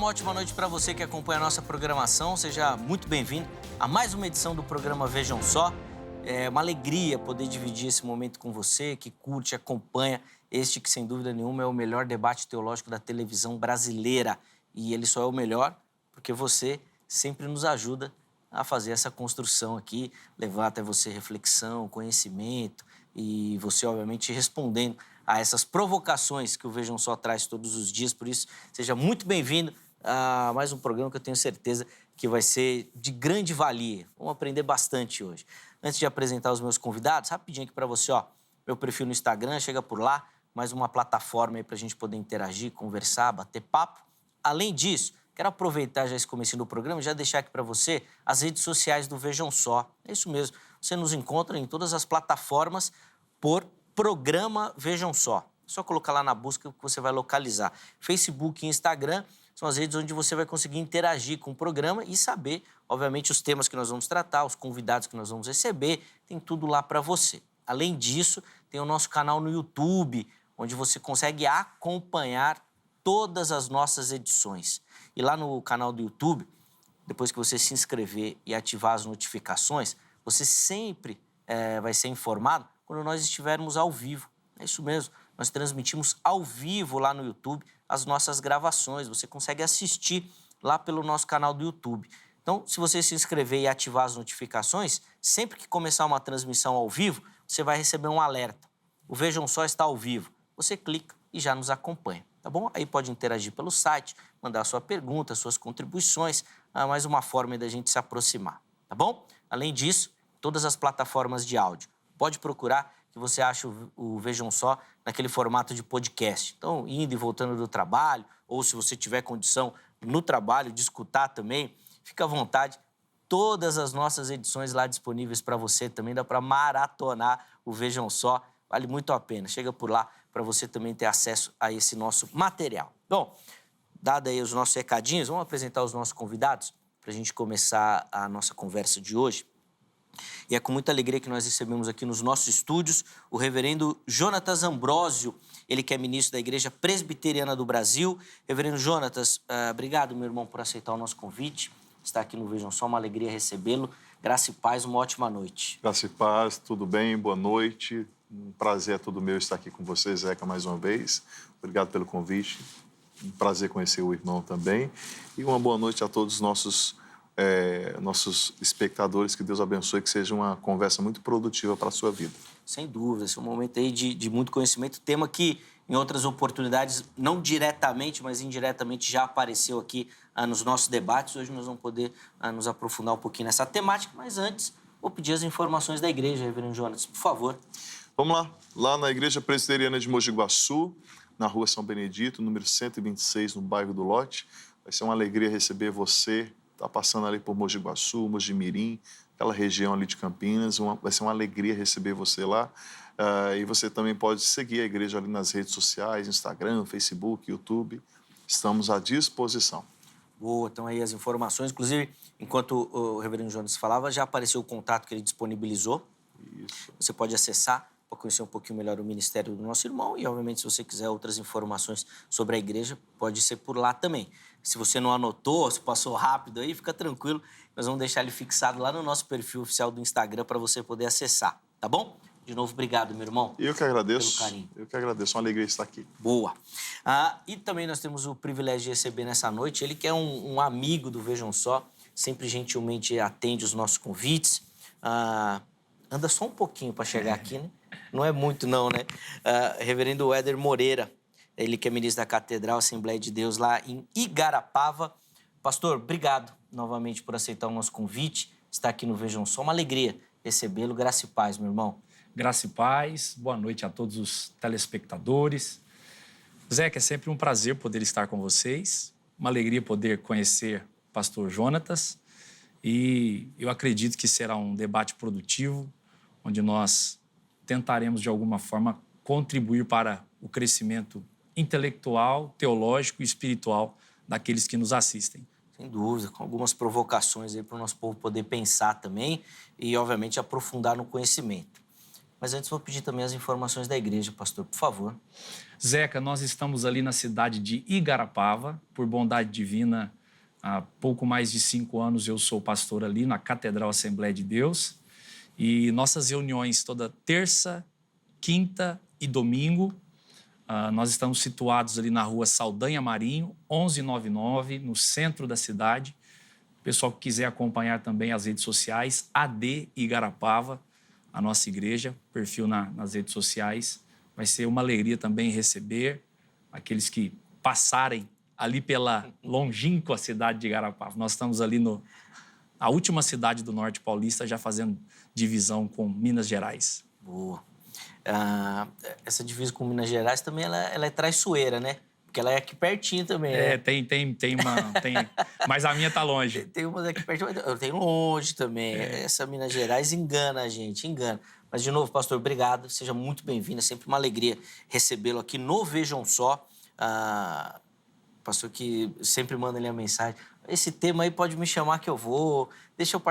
uma ótima noite para você que acompanha a nossa programação. Seja muito bem-vindo a mais uma edição do programa Vejam Só. É uma alegria poder dividir esse momento com você, que curte, acompanha este que, sem dúvida nenhuma, é o melhor debate teológico da televisão brasileira. E ele só é o melhor porque você sempre nos ajuda a fazer essa construção aqui, levar até você reflexão, conhecimento e você, obviamente, respondendo a essas provocações que o Vejam Só traz todos os dias. Por isso, seja muito bem-vindo a mais um programa que eu tenho certeza que vai ser de grande valia. Vamos aprender bastante hoje. Antes de apresentar os meus convidados, rapidinho aqui para você, ó, meu perfil no Instagram, chega por lá, mais uma plataforma aí para a gente poder interagir, conversar, bater papo. Além disso, quero aproveitar já esse comecinho do programa e já deixar aqui para você as redes sociais do Vejam Só. É isso mesmo, você nos encontra em todas as plataformas por programa Vejam Só. É só colocar lá na busca que você vai localizar. Facebook e Instagram são as redes onde você vai conseguir interagir com o programa e saber, obviamente, os temas que nós vamos tratar, os convidados que nós vamos receber, tem tudo lá para você. Além disso, tem o nosso canal no YouTube, onde você consegue acompanhar todas as nossas edições. E lá no canal do YouTube, depois que você se inscrever e ativar as notificações, você sempre vai ser informado quando nós estivermos ao vivo. É isso mesmo, nós transmitimos ao vivo lá no YouTube as nossas gravações. Você consegue assistir lá pelo nosso canal do YouTube. Então, se você se inscrever e ativar as notificações, sempre que começar uma transmissão ao vivo, você vai receber um alerta. O Vejam Só está ao vivo. Você clica e já nos acompanha, tá bom? Aí pode interagir pelo site, mandar sua pergunta, suas contribuições, mais uma forma da gente se aproximar, tá bom? Além disso, todas as plataformas de áudio. Pode procurar que você acha o Vejam Só naquele formato de podcast. Então, indo e voltando do trabalho, ou se você tiver condição no trabalho de escutar também, fica à vontade. Todas as nossas edições lá disponíveis para você também. Dá para maratonar o Vejam Só. Vale muito a pena. Chega por lá para você também ter acesso a esse nosso material. Bom, dado aí os nossos recadinhos, vamos apresentar os nossos convidados para a gente começar a nossa conversa de hoje. E é com muita alegria que nós recebemos aqui nos nossos estúdios o reverendo Jonatas Ambrósio, ele que é ministro da Igreja Presbiteriana do Brasil. Reverendo Jonatas, obrigado, meu irmão, por aceitar o nosso convite. Está aqui no Vejam Só, uma alegria recebê-lo. Graça e paz, uma ótima noite. Graça e paz, tudo bem? Boa noite. Um prazer é todo meu estar aqui com você, Zeca, mais uma vez. Obrigado pelo convite. Um prazer conhecer o irmão também. E uma boa noite a todos os nossos espectadores. Que Deus abençoe, que seja uma conversa muito produtiva para a sua vida. Sem dúvida, esse é um momento aí de muito conhecimento, tema que em outras oportunidades, não diretamente, mas indiretamente já apareceu aqui nos nossos debates. Hoje nós vamos poder nos aprofundar um pouquinho nessa temática, mas antes vou pedir as informações da igreja, reverendo Jonas, por favor. Vamos lá, lá na Igreja Presbiteriana de Mogi Guaçu, na Rua São Benedito, número 126, no bairro do Lote. Vai ser uma alegria receber você. Está passando ali por Mogi Guaçu, Mogi Mirim, aquela região ali de Campinas. Vai ser uma alegria receber você lá. E você também pode seguir a igreja ali nas redes sociais, Instagram, Facebook, YouTube. Estamos à disposição. Boa, então aí as informações. Inclusive, enquanto o reverendo Jonas falava, já apareceu o contato que ele disponibilizou. Isso. Você pode acessar para conhecer um pouquinho melhor o ministério do nosso irmão e, obviamente, se você quiser outras informações sobre a igreja, pode ser por lá também. Se você não anotou, se passou rápido aí, fica tranquilo. Nós vamos deixar ele fixado lá no nosso perfil oficial do Instagram para você poder acessar, tá bom? De novo, obrigado, meu irmão. Eu que agradeço. Pelo carinho. Eu que agradeço. Uma alegria estar aqui. Boa. E também nós temos o privilégio de receber nessa noite ele que é um amigo do Vejam Só, sempre gentilmente atende os nossos convites. Anda só um pouquinho para chegar aqui, né? Não é muito, não, né? Reverendo Éder Moreira, ele que é ministro da Catedral Assembleia de Deus lá em Igarapava. Pastor, obrigado novamente por aceitar o nosso convite, estar aqui no Vejam Só. Uma alegria recebê-lo. Graça e paz, meu irmão. Graça e paz. Boa noite a todos os telespectadores. Zeca, é sempre um prazer poder estar com vocês. Uma alegria poder conhecer o pastor Jonatas. E eu acredito que será um debate produtivo, onde nós tentaremos, de alguma forma, contribuir para o crescimento intelectual, teológico e espiritual daqueles que nos assistem. Sem dúvida, com algumas provocações aí para o nosso povo poder pensar também e, obviamente, aprofundar no conhecimento. Mas antes vou pedir também as informações da igreja, pastor, por favor. Zeca, nós estamos ali na cidade de Igarapava, por bondade divina, há pouco mais de 5 anos eu sou pastor ali na Catedral Assembleia de Deus, e nossas reuniões toda terça, quinta e domingo, nós estamos situados ali na rua Saldanha Marinho, 1199, no centro da cidade. O pessoal que quiser acompanhar também as redes sociais, AD Igarapava, a nossa igreja, perfil nas redes sociais. Vai ser uma alegria também receber aqueles que passarem ali pela longínqua cidade de Igarapava. Nós estamos ali a última cidade do Norte Paulista, já fazendo divisão com Minas Gerais. Boa. Essa divisa com Minas Gerais também ela é traiçoeira, né? Porque ela é aqui pertinho também. Tem uma... mas a minha tá longe. Tem umas aqui pertinho, mas eu tenho longe também. Essa Minas Gerais engana a gente, engana. Mas, de novo, pastor, obrigado. Seja muito bem-vindo. É sempre uma alegria recebê-lo aqui no Vejam Só. Pastor que sempre manda ali a mensagem. Esse tema aí pode me chamar que eu vou. Deixa eu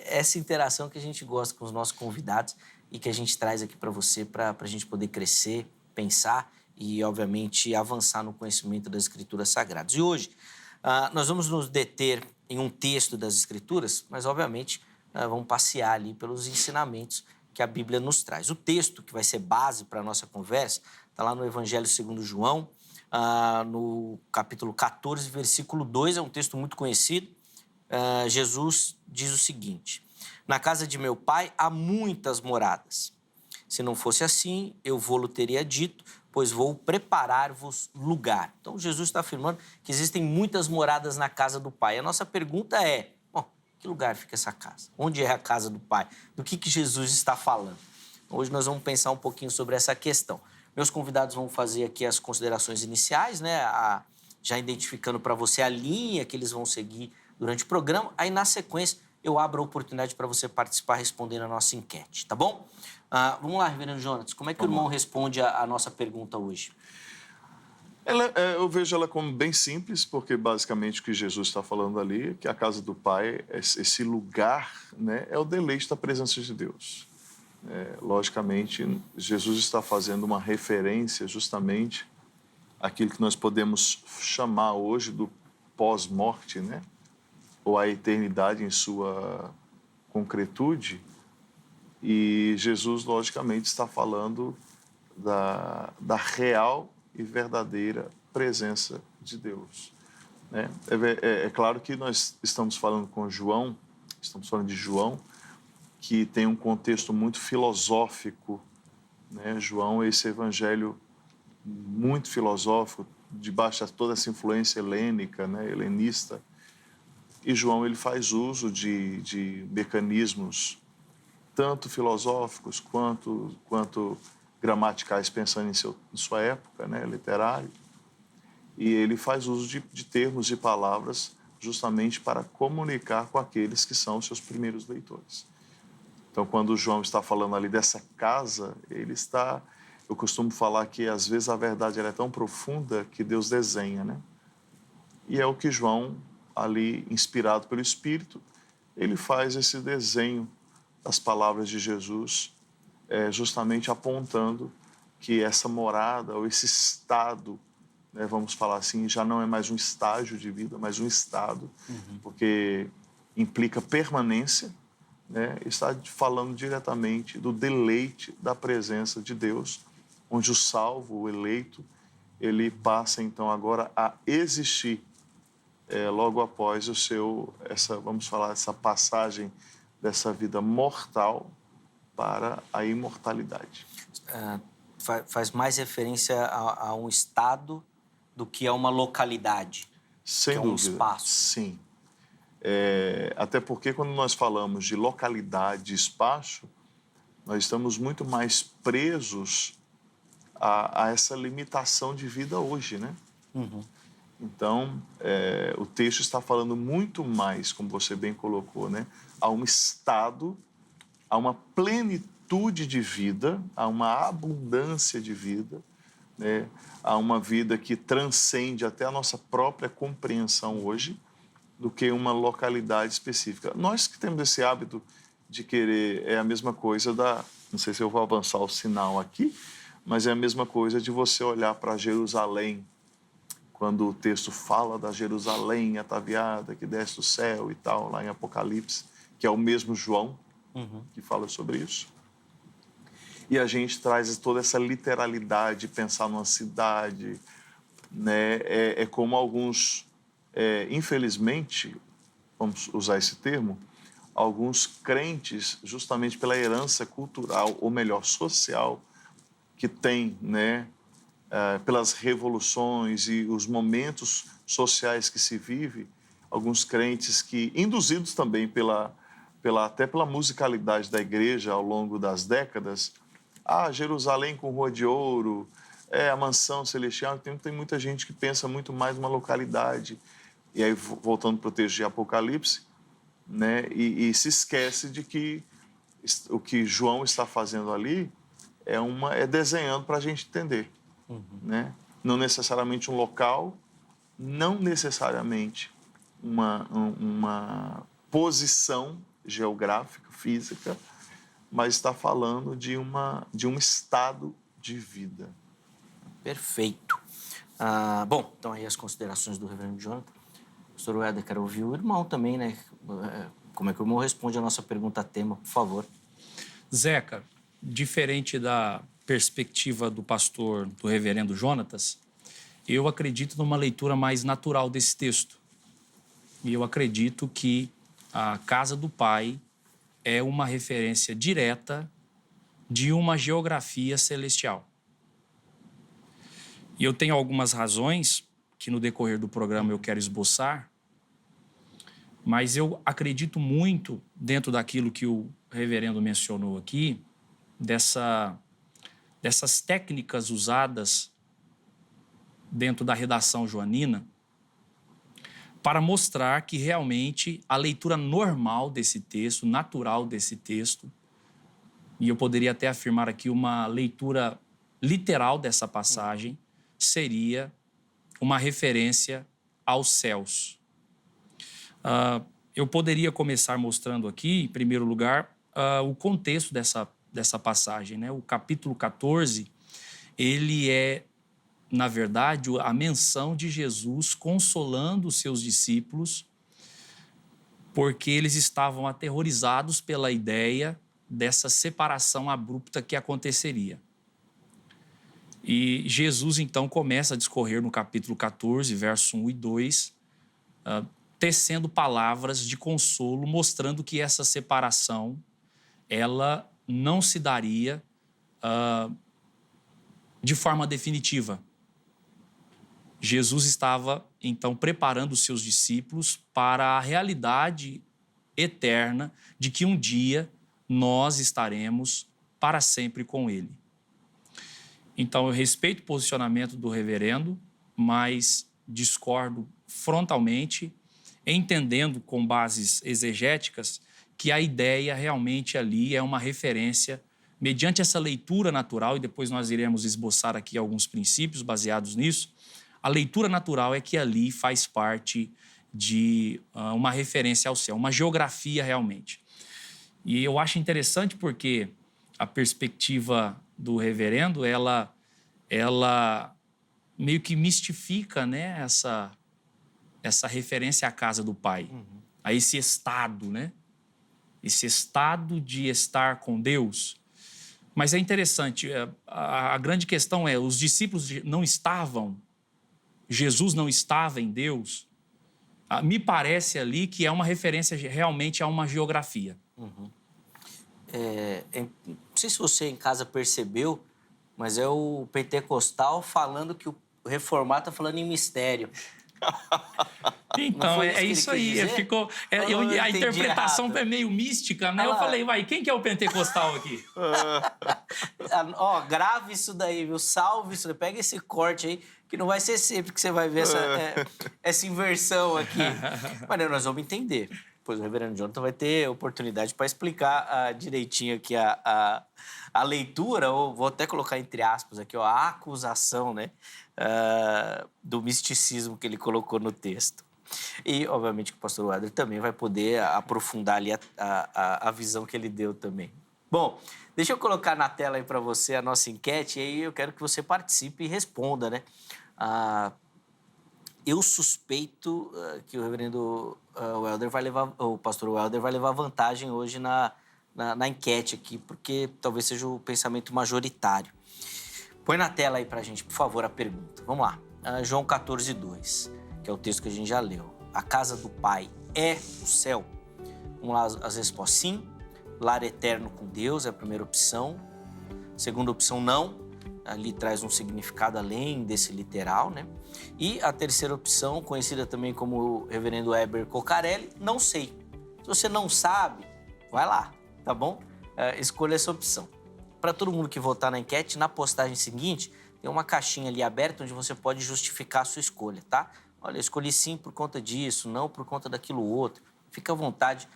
essa interação que a gente gosta com os nossos convidados e que a gente traz aqui para você, para a gente poder crescer, pensar e, obviamente, avançar no conhecimento das Escrituras Sagradas. E hoje, nós vamos nos deter em um texto das Escrituras, mas, obviamente, vamos passear ali pelos ensinamentos que a Bíblia nos traz. O texto que vai ser base para a nossa conversa está lá no Evangelho segundo João, no capítulo 14, versículo 2, é um texto muito conhecido. Jesus diz o seguinte: na casa de meu pai há muitas moradas. Se não fosse assim, eu vou-lo teria dito, pois vou preparar-vos lugar. Então, Jesus está afirmando que existem muitas moradas na casa do pai. A nossa pergunta é, que lugar fica essa casa? Onde é a casa do pai? Do que Jesus está falando? Hoje nós vamos pensar um pouquinho sobre essa questão. Meus convidados vão fazer aqui as considerações iniciais, né? Já identificando para você a linha que eles vão seguir durante o programa. Aí, na sequência, eu abro a oportunidade para você participar respondendo a nossa enquete, tá bom? Vamos lá, reverendo Jonas, como é que o irmão responde a nossa pergunta hoje? Eu vejo ela como bem simples, porque basicamente o que Jesus está falando ali é que a casa do Pai, esse lugar, né, é o deleite da presença de Deus. Logicamente, Jesus está fazendo uma referência justamente àquilo que nós podemos chamar hoje do pós-morte, né? Ou a eternidade em sua concretude. E Jesus, logicamente, está falando da real e verdadeira presença de Deus. Né? É claro que nós estamos falando de João, que tem um contexto muito filosófico. Né? João é esse evangelho muito filosófico, debaixo de toda essa influência helênica, né? Helenista. E João ele faz uso de mecanismos tanto filosóficos quanto gramaticais, pensando em sua época, né, literário. E ele faz uso de termos e palavras justamente para comunicar com aqueles que são os seus primeiros leitores. Então, quando João está falando ali dessa casa, eu costumo falar que às vezes a verdade ela é tão profunda que Deus desenha, né? E é o que João, ali inspirado pelo Espírito, ele faz esse desenho das palavras de Jesus, justamente apontando que essa morada, ou esse estado, né, vamos falar assim, já não é mais um estágio de vida, mas um estado, porque implica permanência, né, está falando diretamente do deleite da presença de Deus, onde o salvo, o eleito, ele passa então agora a existir logo após essa passagem dessa vida mortal para a imortalidade. Faz mais referência a um estado do que a uma localidade. Sem que dúvida. É um espaço. Sim. Até porque quando nós falamos de localidade e espaço, nós estamos muito mais presos a essa limitação de vida hoje, né? Então, o texto está falando muito mais, como você bem colocou, né? A um estado, a uma plenitude de vida, a uma abundância de vida, né? A uma vida que transcende até a nossa própria compreensão hoje, do que uma localidade específica. Nós que temos esse hábito de querer, é a mesma coisa Não sei se eu vou avançar o sinal aqui, mas é a mesma coisa de você olhar para Jerusalém, quando o texto fala da Jerusalém ataviada, que desce do céu e tal, lá em Apocalipse, que é o mesmo João que fala sobre isso. E a gente traz toda essa literalidade, pensar numa cidade, né? É como alguns, infelizmente, vamos usar esse termo, alguns crentes, justamente pela herança cultural, ou melhor, social, que tem, né? Pelas revoluções e os momentos sociais que se vive, alguns crentes que, induzidos também até pela musicalidade da igreja ao longo das décadas, Jerusalém com rua de ouro, a mansão celestial, tem muita gente que pensa muito mais numa localidade. E aí, voltando para o texto de Apocalipse, né, e se esquece de que o que João está fazendo ali é desenhando para a gente entender. Né? Não necessariamente um local, não necessariamente uma posição geográfica, física, mas está falando de um estado de vida. Perfeito. Bom, então aí as considerações do reverendo Jonathan. Pastor Weder, quero ouvir o irmão também, né? Como é que o irmão responde a nossa pergunta-tema, por favor? Zeca, diferente da perspectiva do pastor, do reverendo Jonatas, eu acredito numa leitura mais natural desse texto. E eu acredito que a casa do Pai é uma referência direta de uma geografia celestial. E eu tenho algumas razões que no decorrer do programa eu quero esboçar, mas eu acredito muito, dentro daquilo que o reverendo mencionou aqui, dessas técnicas usadas dentro da redação joanina para mostrar que realmente a leitura normal desse texto, natural desse texto, e eu poderia até afirmar aqui uma leitura literal dessa passagem, seria uma referência aos céus. Eu poderia começar mostrando aqui, em primeiro lugar, o contexto dessa passagem, né? O capítulo 14, ele é, na verdade, a menção de Jesus consolando os seus discípulos, porque eles estavam aterrorizados pela ideia dessa separação abrupta que aconteceria. E Jesus, então, começa a discorrer no capítulo 14, verso 1 e 2, tecendo palavras de consolo, mostrando que essa separação, ela não se daria de forma definitiva. Jesus estava, então, preparando os seus discípulos para a realidade eterna de que um dia nós estaremos para sempre com Ele. Então, eu respeito o posicionamento do reverendo, mas discordo frontalmente, entendendo com bases exegéticas que a ideia realmente ali é uma referência, mediante essa leitura natural, e depois nós iremos esboçar aqui alguns princípios baseados nisso. A leitura natural é que ali faz parte de uma referência ao céu, uma geografia realmente. E eu acho interessante porque a perspectiva do reverendo, ela meio que mistifica, né, essa referência à casa do Pai, a esse estado, né? Esse estado de estar com Deus. Mas é interessante, a grande questão é, os discípulos não estavam, Jesus não estava em Deus. Me parece ali que é uma referência realmente a uma geografia. Não sei se você em casa percebeu, mas é o pentecostal falando que o reformado está falando em mistério. Então, é isso aí. A interpretação é meio mística, né? Eu falei, quem que é o pentecostal aqui? Grave isso daí, viu? Salve isso daí. Pega esse corte aí, que não vai ser sempre que você vai ver essa inversão aqui. Mas nós vamos entender. Pois o reverendo Jonathan vai ter oportunidade para explicar direitinho aqui a leitura, ou vou até colocar entre aspas aqui, a acusação, né, do misticismo que ele colocou no texto. E, obviamente, que o pastor Weder também vai poder aprofundar ali a visão que ele deu também. Bom, deixa eu colocar na tela aí para você a nossa enquete, e aí eu quero que você participe e responda, né? Ah, eu suspeito que o reverendo Welder vai levar, o pastor Welder vai levar vantagem hoje na enquete aqui, porque talvez seja o pensamento majoritário. Põe na tela aí pra gente, por favor, a pergunta. Vamos lá. João 14:2, que é o texto que a gente já leu. A casa do Pai é o céu? Vamos lá as respostas. Sim, lar eterno com Deus é a primeira opção. Segunda opção, não. Ali traz um significado além desse literal, né? E a terceira opção, conhecida também como o reverendo Heber Cocarelli, não sei. Se você não sabe, vai lá, tá bom? Escolha essa opção. Para todo mundo que votar na enquete, na postagem seguinte, tem uma caixinha ali aberta onde você pode justificar a sua escolha, tá? Olha, eu escolhi sim por conta disso, não por conta daquilo outro. Fica à vontade,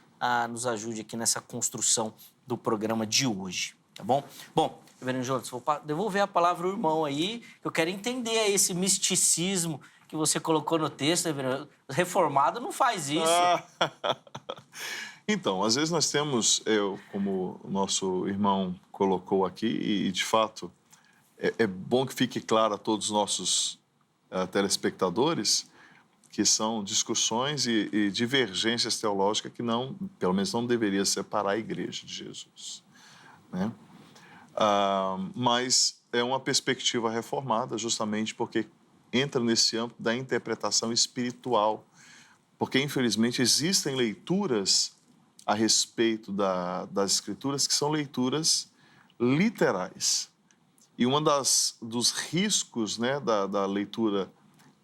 nos ajude aqui nessa construção do programa de hoje, tá bom? Bom, reverendo Jonas, vou devolver a palavra ao irmão aí, que eu quero entender aí esse misticismo que você colocou no texto, reverendo. Reformado não faz isso. Então, às vezes nós temos, como o nosso irmão colocou aqui, e de fato é bom que fique claro a todos os nossos telespectadores que são discussões e divergências teológicas que não, pelo menos não deveria separar a igreja de Jesus, né? Mas é uma perspectiva reformada justamente porque entra nesse âmbito da interpretação espiritual, porque infelizmente existem leituras a respeito das Escrituras que são leituras literais. E dos riscos, né, da leitura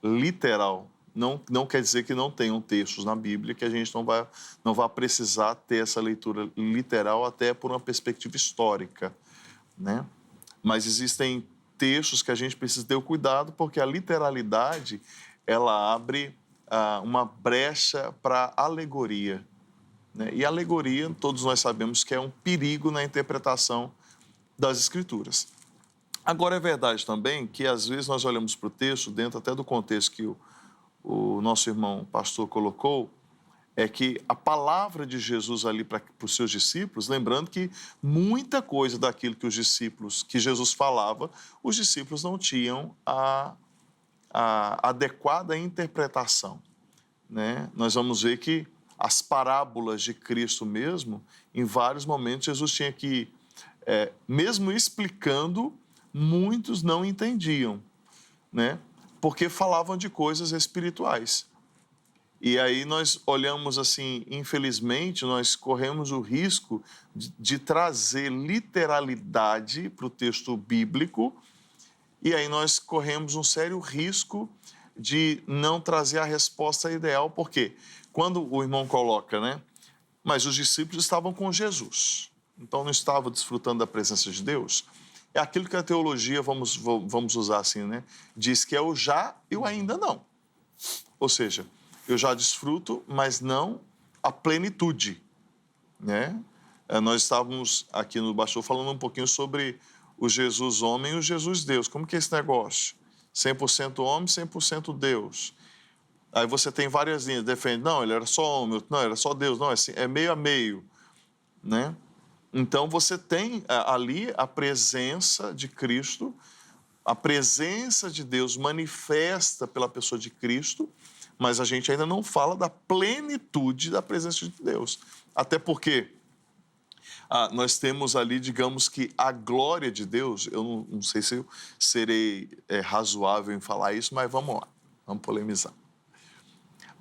literal não quer dizer que não tenham textos na Bíblia que a gente não vai precisar ter essa leitura literal até por uma perspectiva histórica, né? Mas existem textos que a gente precisa ter o cuidado porque a literalidade ela abre uma brecha para alegoria, né? E alegoria, todos nós sabemos que é um perigo na interpretação das Escrituras. Agora, é verdade também que, às vezes, nós olhamos para o texto, dentro até do contexto que o nosso irmão pastor colocou, é que a palavra de Jesus ali para os seus discípulos, lembrando que muita coisa daquilo que Jesus falava, os discípulos não tinham a adequada interpretação, né? Nós vamos ver que as parábolas de Cristo mesmo, em vários momentos, Jesus tinha que, mesmo explicando, muitos não entendiam, né? Porque falavam de coisas espirituais. E aí nós olhamos assim, infelizmente, nós corremos o risco de trazer literalidade para o texto bíblico, e aí nós corremos um sério risco de não trazer a resposta ideal, porque quando o irmão coloca, né? Mas os discípulos estavam com Jesus, então não estavam desfrutando da presença de Deus. É aquilo que a teologia, vamos usar assim, né? Diz que é o já e o ainda não. Ou seja, eu já desfruto, mas não a plenitude, né? Nós estávamos aqui no Bastou falando um pouquinho sobre o Jesus homem e o Jesus Deus. Como que é esse negócio? 100% homem, 100% Deus. Aí você tem várias linhas, defende, não, ele era só homem, não, era só Deus, não, é meio a meio, né? Então, você tem ali a presença de Cristo, a presença de Deus manifesta pela pessoa de Cristo, mas a gente ainda não fala da plenitude da presença de Deus. Até porque nós temos ali, digamos que a glória de Deus, eu não sei se eu serei razoável em falar isso, mas vamos lá, vamos polemizar.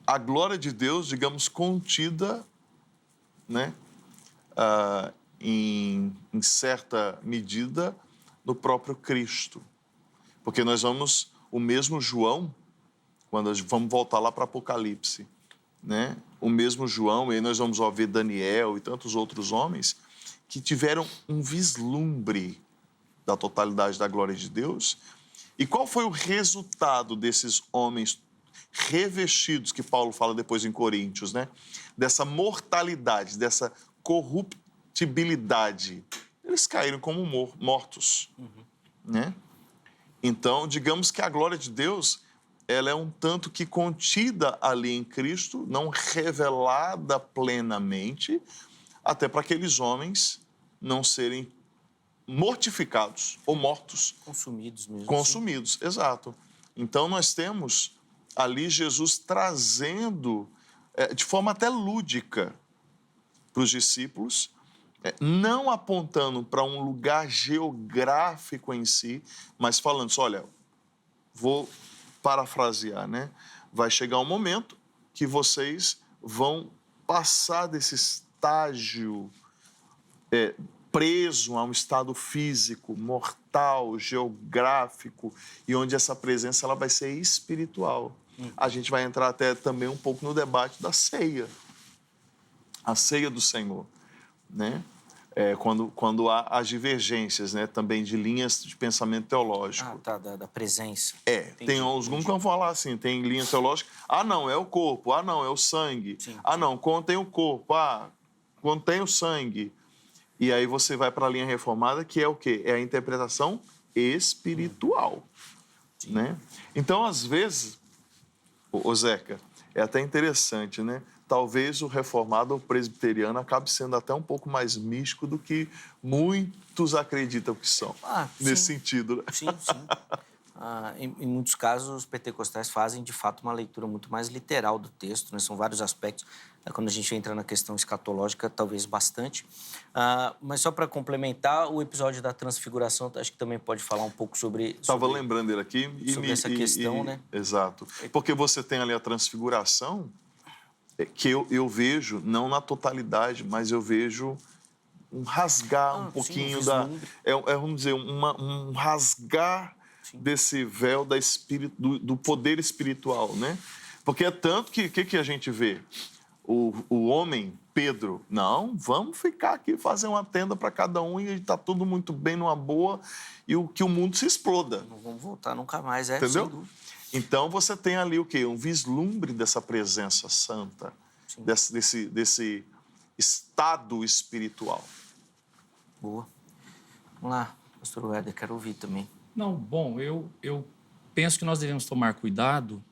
A glória de Deus, digamos, contida, né? Em certa medida, no próprio Cristo. Porque nós vamos, o mesmo João, quando vamos voltar lá para Apocalipse, né? O mesmo João, e aí nós vamos ver Daniel e tantos outros homens que tiveram um vislumbre da totalidade da glória de Deus. E qual foi o resultado desses homens revestidos, que Paulo fala depois em Coríntios, né? Dessa mortalidade, dessa corruptibilidade? Eles caíram como mortos, né? Então, digamos que a glória de Deus, ela é um tanto que contida ali em Cristo, não revelada plenamente, até para aqueles homens não serem mortificados ou mortos. Consumidos mesmo. Consumidos, exato. Então, nós temos ali Jesus trazendo, de forma até lúdica, para os discípulos, não apontando para um lugar geográfico em si, mas falando assim, olha, vou parafrasear, né? Vai chegar um momento que vocês vão passar desse estágio preso a um estado físico, mortal, geográfico, e onde essa presença ela vai ser espiritual. A gente vai entrar até também um pouco no debate da ceia, a ceia do Senhor, né? Quando há as divergências, né, também de linhas de pensamento teológico. Tá, da presença. Tem alguns que vão falar assim, tem linha teológica, não, é o corpo, não, é o sangue, não, contém o corpo, contém o sangue. E aí você vai para a linha reformada, que é o quê? É a interpretação espiritual, né? Então, às vezes, ô Zeca, é até interessante, né? Talvez o reformado ou presbiteriano acabe sendo até um pouco mais místico do que muitos acreditam que são, nesse sentido, né? Sim. Em muitos casos, os pentecostais fazem, de fato, uma leitura muito mais literal do texto, né? São vários aspectos. Quando a gente entra na questão escatológica, talvez bastante. Mas só para complementar, o episódio da transfiguração, acho que também pode falar um pouco sobre... Estava lembrando dele aqui. Sobre essa questão, né? Exato. Porque você tem ali a transfiguração, que eu vejo, não na totalidade, mas eu vejo um rasgar um pouquinho vamos dizer, um rasgar desse véu do poder espiritual, né? Porque é tanto que a gente vê o homem, Pedro, não, vamos ficar aqui, fazer uma tenda para cada um e está tudo muito bem, numa boa, e que o mundo se exploda. Não vamos voltar nunca mais, entendeu? Então, você tem ali o quê? Um vislumbre dessa presença santa, desse estado espiritual. Boa. Vamos lá, pastor Éder, quero ouvir também. Não, bom, eu penso que nós devemos tomar cuidado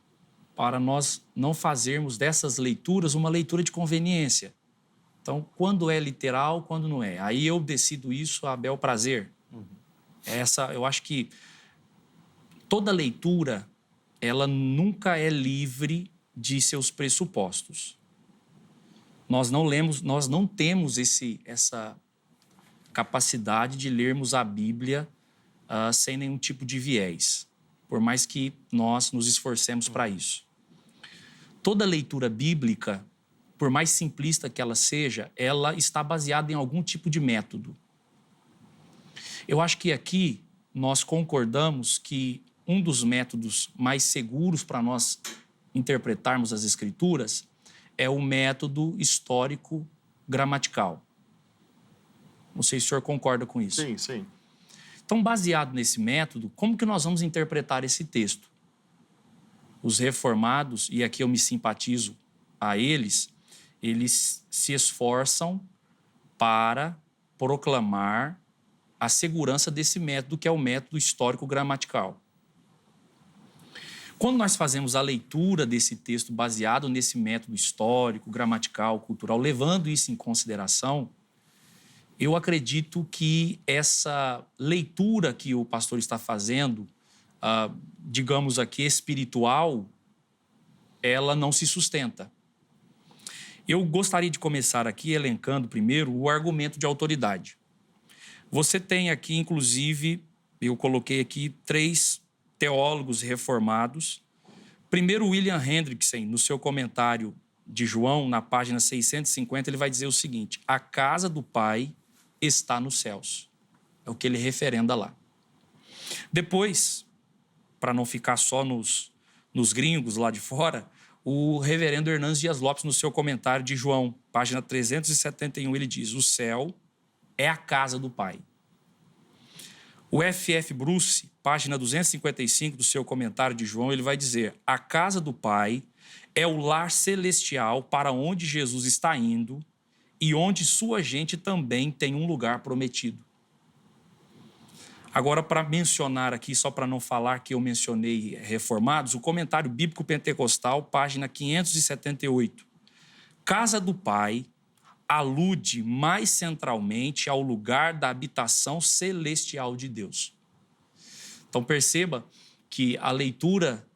para nós não fazermos dessas leituras uma leitura de conveniência. Então, quando é literal, quando não é. Aí eu decido isso a bel prazer. Eu acho que toda leitura, ela nunca é livre de seus pressupostos. Nós não temos essa capacidade de lermos a Bíblia sem nenhum tipo de viés, por mais que nós nos esforcemos para isso. Toda leitura bíblica, por mais simplista que ela seja, ela está baseada em algum tipo de método. Eu acho que aqui nós concordamos que um dos métodos mais seguros para nós interpretarmos as Escrituras é o método histórico-gramatical. Não sei se o senhor concorda com isso. Sim. Então, baseado nesse método, como que nós vamos interpretar esse texto? Os reformados, e aqui eu me simpatizo a eles se esforçam para proclamar a segurança desse método, que é o método histórico-gramatical. Quando nós fazemos a leitura desse texto baseado nesse método histórico, gramatical, cultural, levando isso em consideração, eu acredito que essa leitura que o pastor está fazendo, digamos aqui, espiritual, ela não se sustenta. Eu gostaria de começar aqui elencando primeiro o argumento de autoridade. Você tem aqui, inclusive, eu coloquei aqui 3 teólogos reformados. Primeiro, William Hendrickson, no seu comentário de João, na página 650, ele vai dizer o seguinte: a casa do Pai está nos céus. É o que ele referenda lá. Depois, para não ficar só nos gringos lá de fora, o reverendo Hernandes Dias Lopes, no seu comentário de João, página 371, ele diz: o céu é a casa do Pai. O F.F. Bruce, página 255 do seu comentário de João, ele vai dizer: a casa do Pai é o lar celestial para onde Jesus está indo e onde sua gente também tem um lugar prometido. Agora, para mencionar aqui, só para não falar que eu mencionei reformados, o comentário bíblico pentecostal, página 578. Casa do Pai, alude mais centralmente ao lugar da habitação celestial de Deus. Então perceba que a leitura,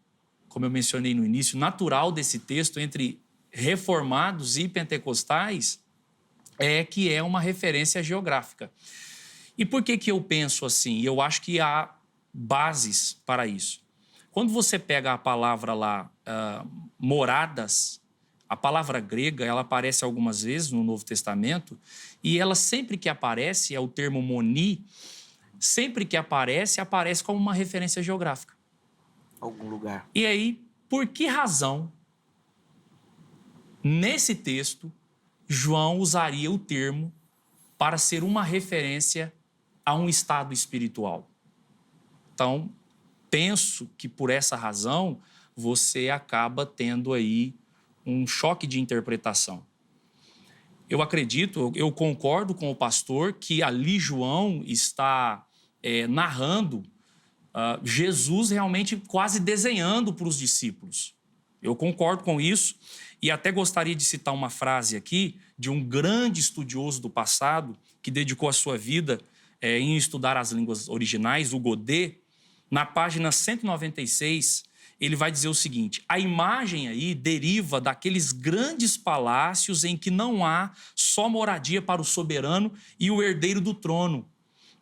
como eu mencionei no início, natural desse texto entre reformados e pentecostais é que é uma referência geográfica. E por que eu penso assim? Eu acho que há bases para isso. Quando você pega a palavra lá, moradas, a palavra grega, ela aparece algumas vezes no Novo Testamento e ela sempre que aparece, é o termo moni, sempre que aparece como uma referência geográfica. Algum lugar. E aí, por que razão, nesse texto, João usaria o termo para ser uma referência a um estado espiritual? Então, penso que por essa razão, você acaba tendo aí um choque de interpretação. Eu acredito, eu concordo com o pastor que ali João está narrando Jesus realmente quase desenhando para os discípulos. Eu concordo com isso e até gostaria de citar uma frase aqui de um grande estudioso do passado que dedicou a sua vida em estudar as línguas originais, o Godet. Na página 196, ele vai dizer o seguinte: a imagem aí deriva daqueles grandes palácios em que não há só moradia para o soberano e o herdeiro do trono,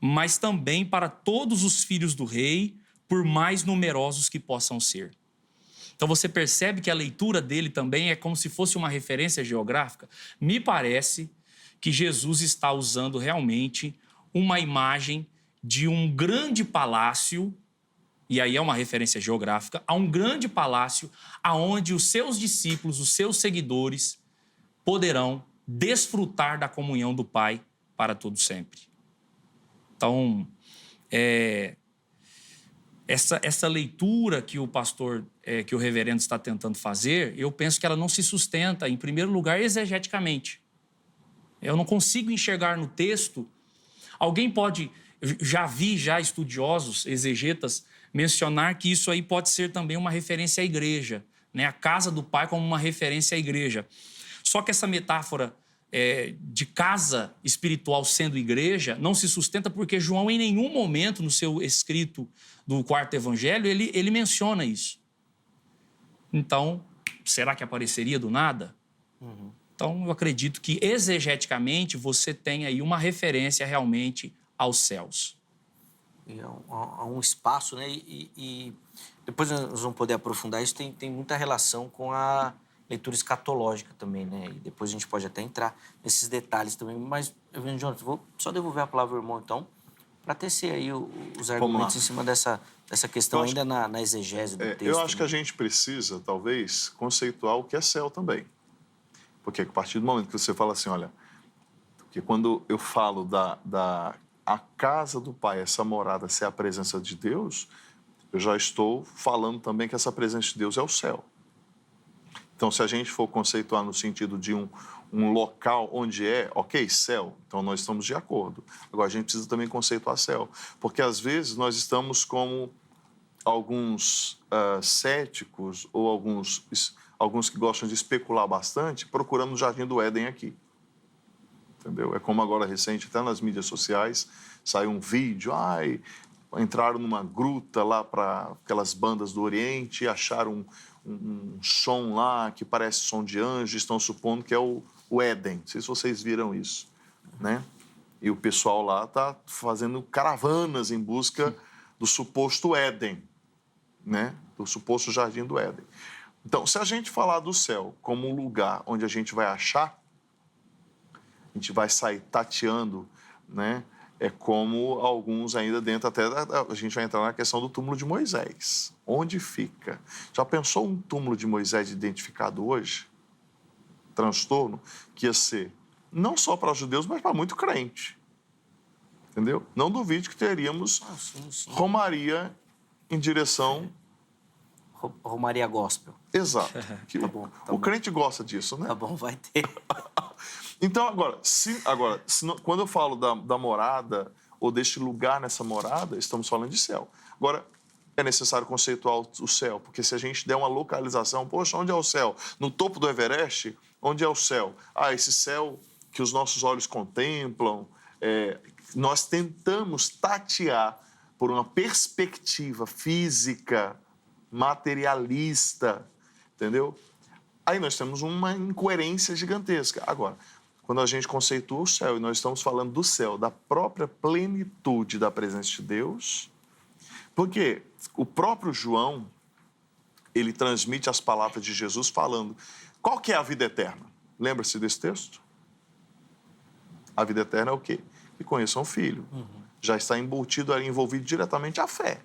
mas também para todos os filhos do rei, por mais numerosos que possam ser. Então você percebe que a leitura dele também é como se fosse uma referência geográfica. Me parece que Jesus está usando realmente uma imagem de um grande palácio, e aí é uma referência geográfica, a um grande palácio aonde os seus discípulos, os seus seguidores, poderão desfrutar da comunhão do Pai para todo sempre. Então, essa leitura que o pastor, que o reverendo está tentando fazer, eu penso que ela não se sustenta, em primeiro lugar, exegeticamente. Eu não consigo enxergar no texto. Alguém pode, já vi estudiosos, exegetas, mencionar que isso aí pode ser também uma referência à igreja, né? A casa do Pai como uma referência à igreja. Só que essa metáfora de casa espiritual sendo igreja não se sustenta porque João em nenhum momento no seu escrito do quarto evangelho ele menciona isso. Então, será que apareceria do nada? Uhum. Então, eu acredito que exegeticamente você tem aí uma referência realmente aos céus. Há um espaço, né? E depois nós vamos poder aprofundar isso. Tem muita relação com a leitura escatológica também, né? E depois a gente pode até entrar nesses detalhes também. Mas, Jonathan, vou só devolver a palavra ao irmão, então, para tecer aí os argumentos em cima dessa questão ainda na exegese do texto. Eu acho que a gente precisa, talvez, conceituar o que é céu também. Porque a partir do momento que você fala assim, olha, porque quando eu falo a casa do Pai, essa morada ser a presença de Deus, eu já estou falando também que essa presença de Deus é o céu. Então, se a gente for conceituar no sentido de um local onde céu, então nós estamos de acordo. Agora, a gente precisa também conceituar céu, porque às vezes nós estamos como alguns céticos ou alguns que gostam de especular bastante, procurando o Jardim do Éden aqui. Entendeu? É como agora recente, até nas mídias sociais, saiu um vídeo, entraram numa gruta lá para aquelas bandas do Oriente e acharam um som lá que parece som de anjo, estão supondo que é o Éden. Não sei se vocês viram isso, né? E o pessoal lá está fazendo caravanas em busca do suposto Éden, né? Do suposto Jardim do Éden. Então, se a gente falar do céu como um lugar onde a gente vai achar, a gente vai sair tateando, né? É como alguns ainda dentro, até a gente vai entrar na questão do túmulo de Moisés. Onde fica? Já pensou um túmulo de Moisés identificado hoje? Transtorno que ia ser não só para judeus, mas para muito crente. Entendeu? Não duvide que teríamos romaria em direção... Romaria gospel. Exato. Tá bom. O crente gosta disso, né? Tá bom, vai ter. Então, quando eu falo da morada, ou deste lugar nessa morada, estamos falando de céu. Agora, é necessário conceituar o céu, porque se a gente der uma localização, poxa, onde é o céu? No topo do Everest, onde é o céu? Esse céu que os nossos olhos contemplam, nós tentamos tatear por uma perspectiva física, materialista, entendeu? Aí nós temos uma incoerência gigantesca. Agora, quando a gente conceitua o céu, e nós estamos falando do céu, da própria plenitude da presença de Deus, porque o próprio João, ele transmite as palavras de Jesus falando, qual que é a vida eterna? Lembra-se desse texto? A vida eterna é o quê? Que conheçam o Filho. Já está embutido ali, envolvido diretamente a fé.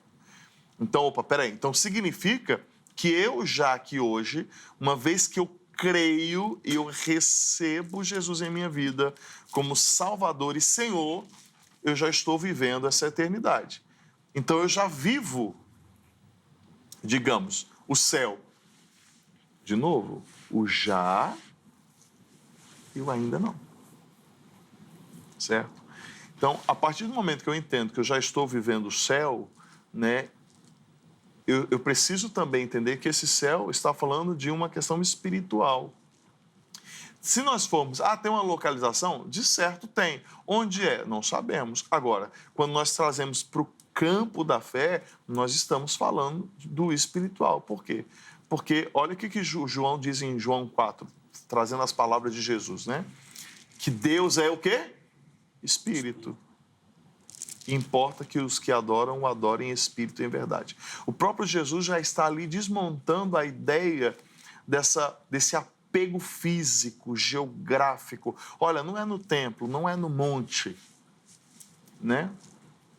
Então, opa, peraí. Então, significa que eu já aqui hoje, uma vez que eu creio e eu recebo Jesus em minha vida como Salvador e Senhor, eu já estou vivendo essa eternidade. Então, eu já vivo, digamos, o céu. De novo, o já e o ainda não. Certo? Então, a partir do momento que eu entendo que eu já estou vivendo o céu, né, eu preciso também entender que esse céu está falando de uma questão espiritual. Se nós formos, tem uma localização? De certo tem. Onde é? Não sabemos. Agora, quando nós trazemos para o campo da fé, nós estamos falando do espiritual. Por quê? Porque olha o que João diz em João 4, trazendo as palavras de Jesus, né? Que Deus é o quê? Espírito. Importa que os que adoram, o adorem em espírito e em verdade. O próprio Jesus já está ali desmontando a ideia desse apego físico, geográfico. Olha, não é no templo, não é no monte, né?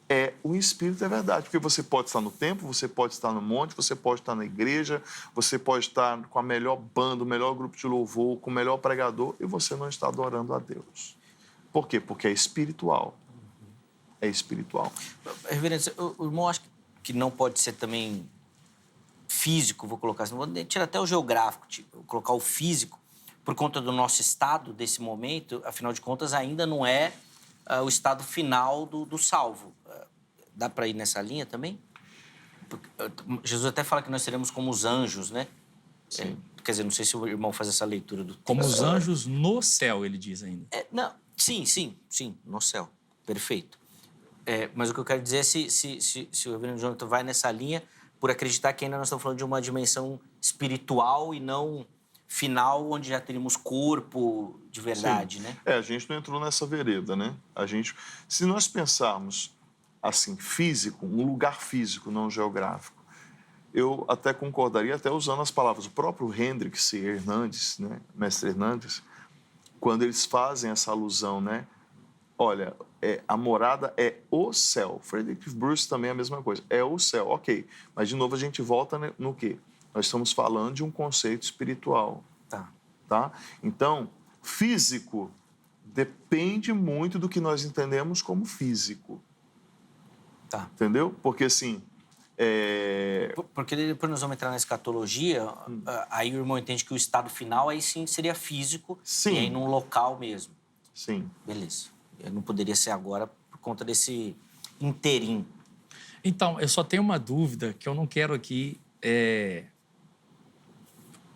É o espírito, é verdade. Porque você pode estar no templo, você pode estar no monte, você pode estar na igreja, você pode estar com a melhor banda, o melhor grupo de louvor, com o melhor pregador, e você não está adorando a Deus. Por quê? Porque é espiritual. É espiritual. Reverendo, o irmão acha que não pode ser também físico, vou colocar assim, vou tirar até o geográfico, tipo, colocar o físico, por conta do nosso estado desse momento, afinal de contas, ainda não é o estado final do salvo. Dá para ir nessa linha também? Porque, Jesus até fala que nós seremos como os anjos, né? Sim. Quer dizer, não sei se o irmão faz essa leitura do texto. Como os anjos no céu, ele diz ainda. Não, sim, no céu. Perfeito. Mas o que eu quero dizer é se o reverendo Jonathan vai nessa linha por acreditar que ainda nós estamos falando de uma dimensão espiritual e não final, onde já teríamos corpo de verdade, Sim. né? A gente não entrou nessa vereda, né? Se nós pensarmos assim, físico, um lugar físico, não geográfico, eu até concordaria, até usando as palavras do próprio Hendrix Hernandes, né? Mestre Hernandes, quando eles fazem essa alusão, né? Olha, a morada é o céu. Frederick Bruce também é a mesma coisa. É o céu, ok. Mas, de novo, a gente volta no quê? Nós estamos falando de um conceito espiritual. Tá? Então, físico depende muito do que nós entendemos como físico. Tá. Entendeu? Porque, assim... Porque depois nós vamos entrar na escatologia, aí o irmão entende que o estado final, aí sim, seria físico. Sim. E aí num local mesmo. Sim. Beleza. Não poderia ser agora por conta desse interim. Então, eu só tenho uma dúvida que eu não quero aqui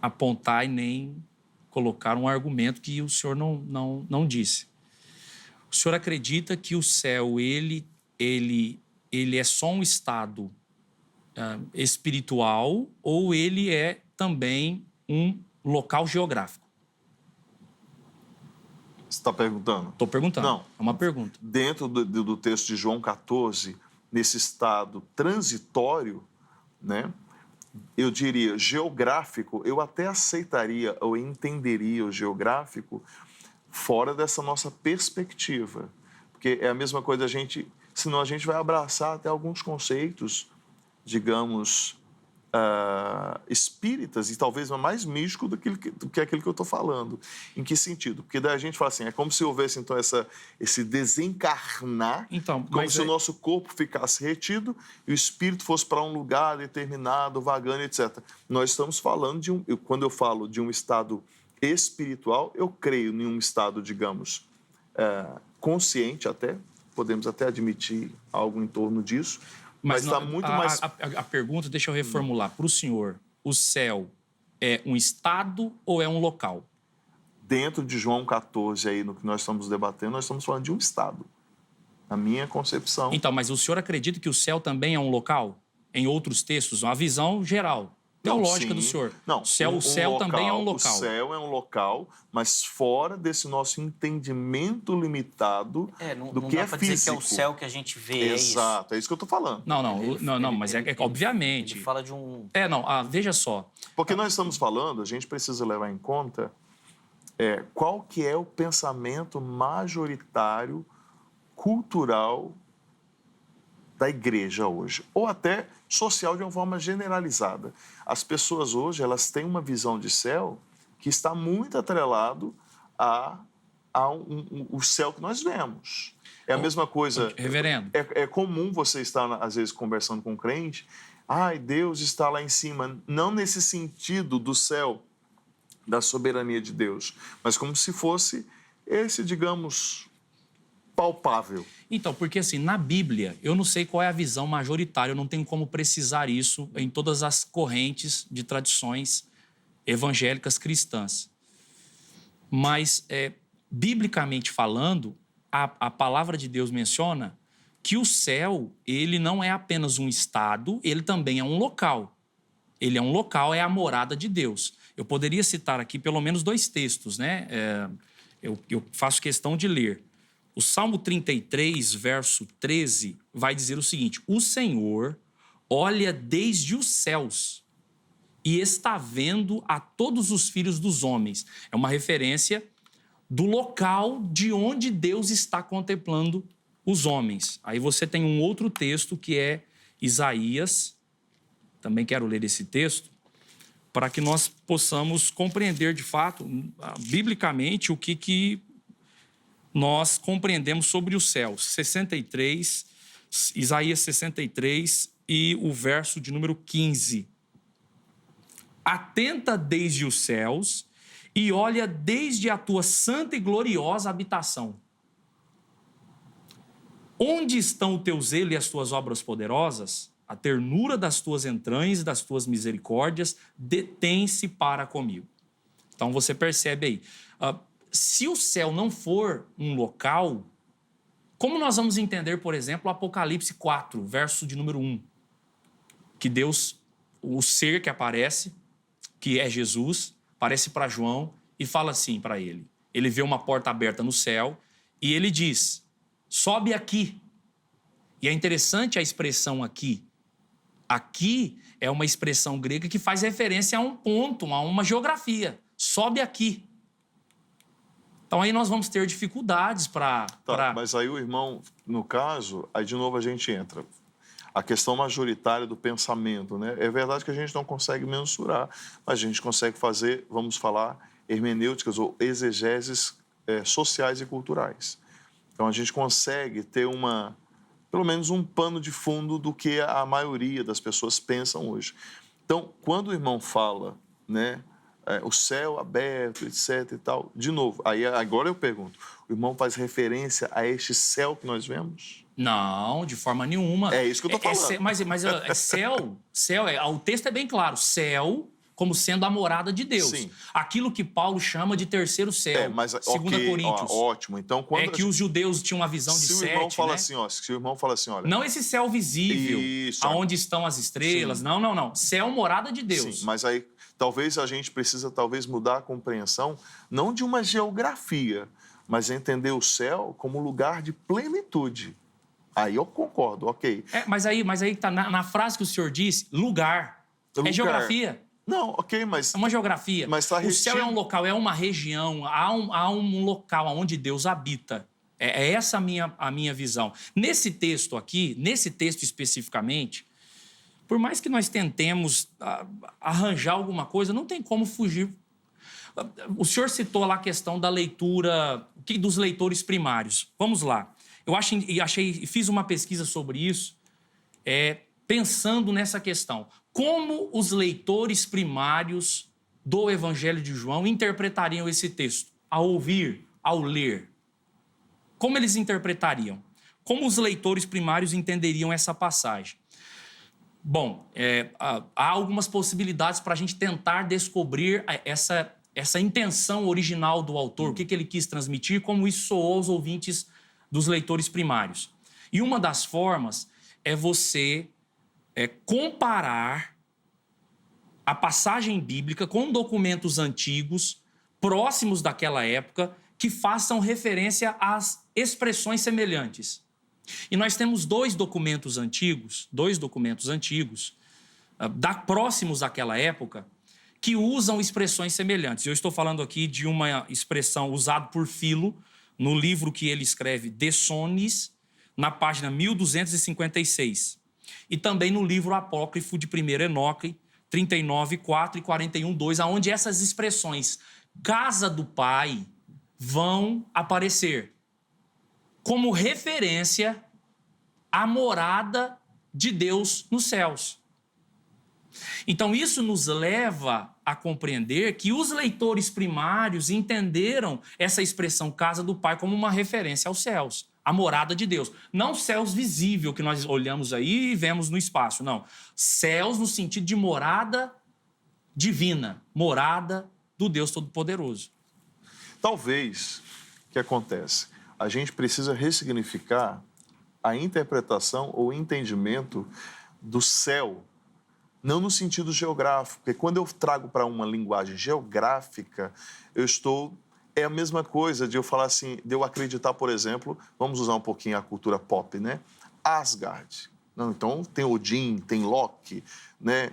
apontar e nem colocar um argumento que o senhor não disse. O senhor acredita que o céu, ele é só um estado espiritual ou ele é também um local geográfico? Você está perguntando? Estou perguntando. Não. É uma pergunta. Dentro do texto de João 14, nesse estado transitório, né, eu diria geográfico, eu até aceitaria ou entenderia o geográfico fora dessa nossa perspectiva. Porque é a mesma coisa senão a gente vai abraçar até alguns conceitos, digamos, espíritas e talvez mais místico do que aquilo que eu estou falando. Em que sentido? Porque daí a gente fala assim, é como se houvesse então esse desencarnar, como se o nosso corpo ficasse retido e o espírito fosse para um lugar determinado, vagando, etc. Nós estamos falando quando eu falo de um estado espiritual, eu creio em um estado, digamos, consciente até, podemos até admitir algo em torno disso, mas está muito mais... A pergunta, deixa eu reformular. Para o senhor, o céu é um estado ou é um local? dentro de João 14, aí, no que nós estamos debatendo, nós estamos falando de um estado. Na minha concepção. Então, mas o senhor acredita que o céu também é um local? Em outros textos, uma visão geral, teológica do senhor. Não, o céu local, também é um local. O céu é um local, mas fora desse nosso entendimento limitado do que é físico. Não dá pra dizer que é o céu que a gente vê, Exato, é isso que eu estou falando. Mas obviamente... Ele fala de um... veja só. Porque nós estamos falando, a gente precisa levar em conta qual que é o pensamento majoritário cultural da igreja hoje, ou até social de uma forma generalizada. As pessoas hoje, elas têm uma visão de céu que está muito atrelado o céu que nós vemos. É a mesma coisa... Reverendo. É comum você estar, às vezes, conversando com um crente, Deus está lá em cima, não nesse sentido do céu, da soberania de Deus, mas como se fosse esse, digamos, palpável. Então, porque assim, na Bíblia, eu não sei qual é a visão majoritária, eu não tenho como precisar isso em todas as correntes de tradições evangélicas cristãs. Mas, biblicamente falando, a palavra de Deus menciona que o céu, ele não é apenas um estado, ele também é um local. Ele é um local, é a morada de Deus. Eu poderia citar aqui pelo menos 2 textos, né? Eu faço questão de ler. O Salmo 33, verso 13, vai dizer o seguinte: o Senhor olha desde os céus e está vendo a todos os filhos dos homens. É uma referência do local de onde Deus está contemplando os homens. Aí você tem um outro texto que é Isaías. Também quero ler esse texto para que nós possamos compreender de fato, biblicamente, o que nós compreendemos sobre os céus. 63, Isaías 63 e o verso de número 15. Atenta desde os céus e olha desde a tua santa e gloriosa habitação. Onde estão o teu zelo e as tuas obras poderosas? A ternura das tuas entranhas e das tuas misericórdias detém-se para comigo. Então você percebe aí. Se o céu não for um local, como nós vamos entender, por exemplo, o Apocalipse 4, verso de número 1? Que Deus, o ser que aparece, que é Jesus, aparece para João e fala assim para ele. Ele vê uma porta aberta no céu e ele diz, sobe aqui. E é interessante a expressão aqui. Aqui é uma expressão grega que faz referência a um ponto, a uma geografia. Sobe aqui. Então aí nós vamos ter dificuldades para... Mas aí o irmão, no caso, aí de novo a gente entra. A questão majoritária do pensamento, né? É verdade que a gente não consegue mensurar, mas a gente consegue fazer, vamos falar, hermenêuticas ou exegeses sociais e culturais. Então a gente consegue ter pelo menos um pano de fundo do que a maioria das pessoas pensam hoje. Então, quando o irmão fala, né, o céu aberto, etc. e tal, de novo, aí agora eu pergunto, o irmão faz referência a este céu que nós vemos? Não, de forma nenhuma. É isso que eu estou falando. Mas céu, o texto é bem claro, céu como sendo a morada de Deus. Sim. Aquilo que Paulo chama de terceiro céu, 2 Coríntios. Ótimo. Então, quando que os judeus tinham uma visão de 7, se o irmão fala assim, olha... Não esse céu visível, aonde estão as estrelas. Sim. Não. Céu, morada de Deus. Sim, mas aí talvez a gente precisa mudar a compreensão, não de uma geografia, mas entender o céu como lugar de plenitude. Aí eu concordo, ok. Mas aí tá na frase que o senhor disse, lugar. É geografia. Não, ok, mas... É uma geografia. Mas tá o céu é um local, é uma região, há um local onde Deus habita. É essa a minha visão. Nesse texto aqui, nesse texto especificamente, por mais que nós tentemos arranjar alguma coisa, não tem como fugir. O senhor citou lá a questão da leitura, dos leitores primários. Vamos lá. Eu fiz uma pesquisa sobre isso, pensando nessa questão. Como os leitores primários do Evangelho de João interpretariam esse texto? Ao ouvir, ao ler. Como eles interpretariam? Como os leitores primários entenderiam essa passagem? Bom, há algumas possibilidades para a gente tentar descobrir essa intenção original do autor, o que ele quis transmitir, como isso soou aos ouvintes dos leitores primários. E uma das formas é você comparar a passagem bíblica com documentos antigos, próximos daquela época, que façam referência às expressões semelhantes. E nós temos dois documentos antigos, próximos daquela época, que usam expressões semelhantes. Eu estou falando aqui de uma expressão usada por Filo, no livro que ele escreve, De Sonnis, na página 1256. E também no livro apócrifo de 1 Enoque, 39:4 e 41:2, onde essas expressões casa do Pai vão aparecer como referência à morada de Deus nos céus. Então, isso nos leva a compreender que os leitores primários entenderam essa expressão casa do Pai como uma referência aos céus, a morada de Deus. Não céus visível que nós olhamos aí e vemos no espaço, não. Céus no sentido de morada divina, morada do Deus Todo-Poderoso. Talvez, o que acontece? A gente precisa ressignificar a interpretação ou entendimento do céu, não no sentido geográfico, porque quando eu trago para uma linguagem geográfica, é a mesma coisa de eu falar assim, de eu acreditar, por exemplo, vamos usar um pouquinho a cultura pop, né? Asgard. Não, então tem Odin, tem Loki, né?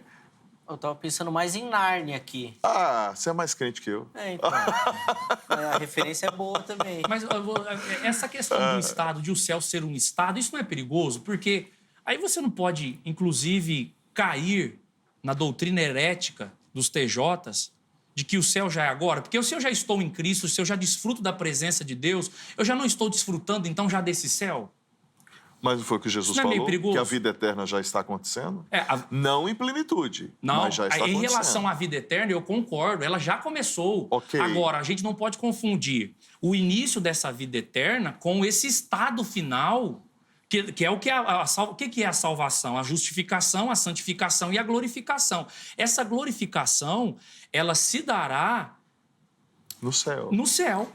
Eu estava pensando mais em Nárnia aqui. Ah, você é mais crente que eu. Então. A referência é boa também. Mas essa questão do Estado, de o céu ser um Estado, isso não é perigoso? Porque aí você não pode, inclusive, cair na doutrina herética dos TJs de que o céu já é agora. Porque se eu já estou em Cristo, se eu já desfruto da presença de Deus, eu já não estou desfrutando, então, já desse céu? Mas não foi o que Jesus falou? Que a vida eterna já está acontecendo? Não em plenitude, mas já está acontecendo. Em relação à vida eterna, eu concordo, ela já começou. Okay. Agora, a gente não pode confundir o início dessa vida eterna com esse estado final, que é o que que é a salvação? A justificação, a santificação e a glorificação. Essa glorificação, ela se dará no céu. No céu.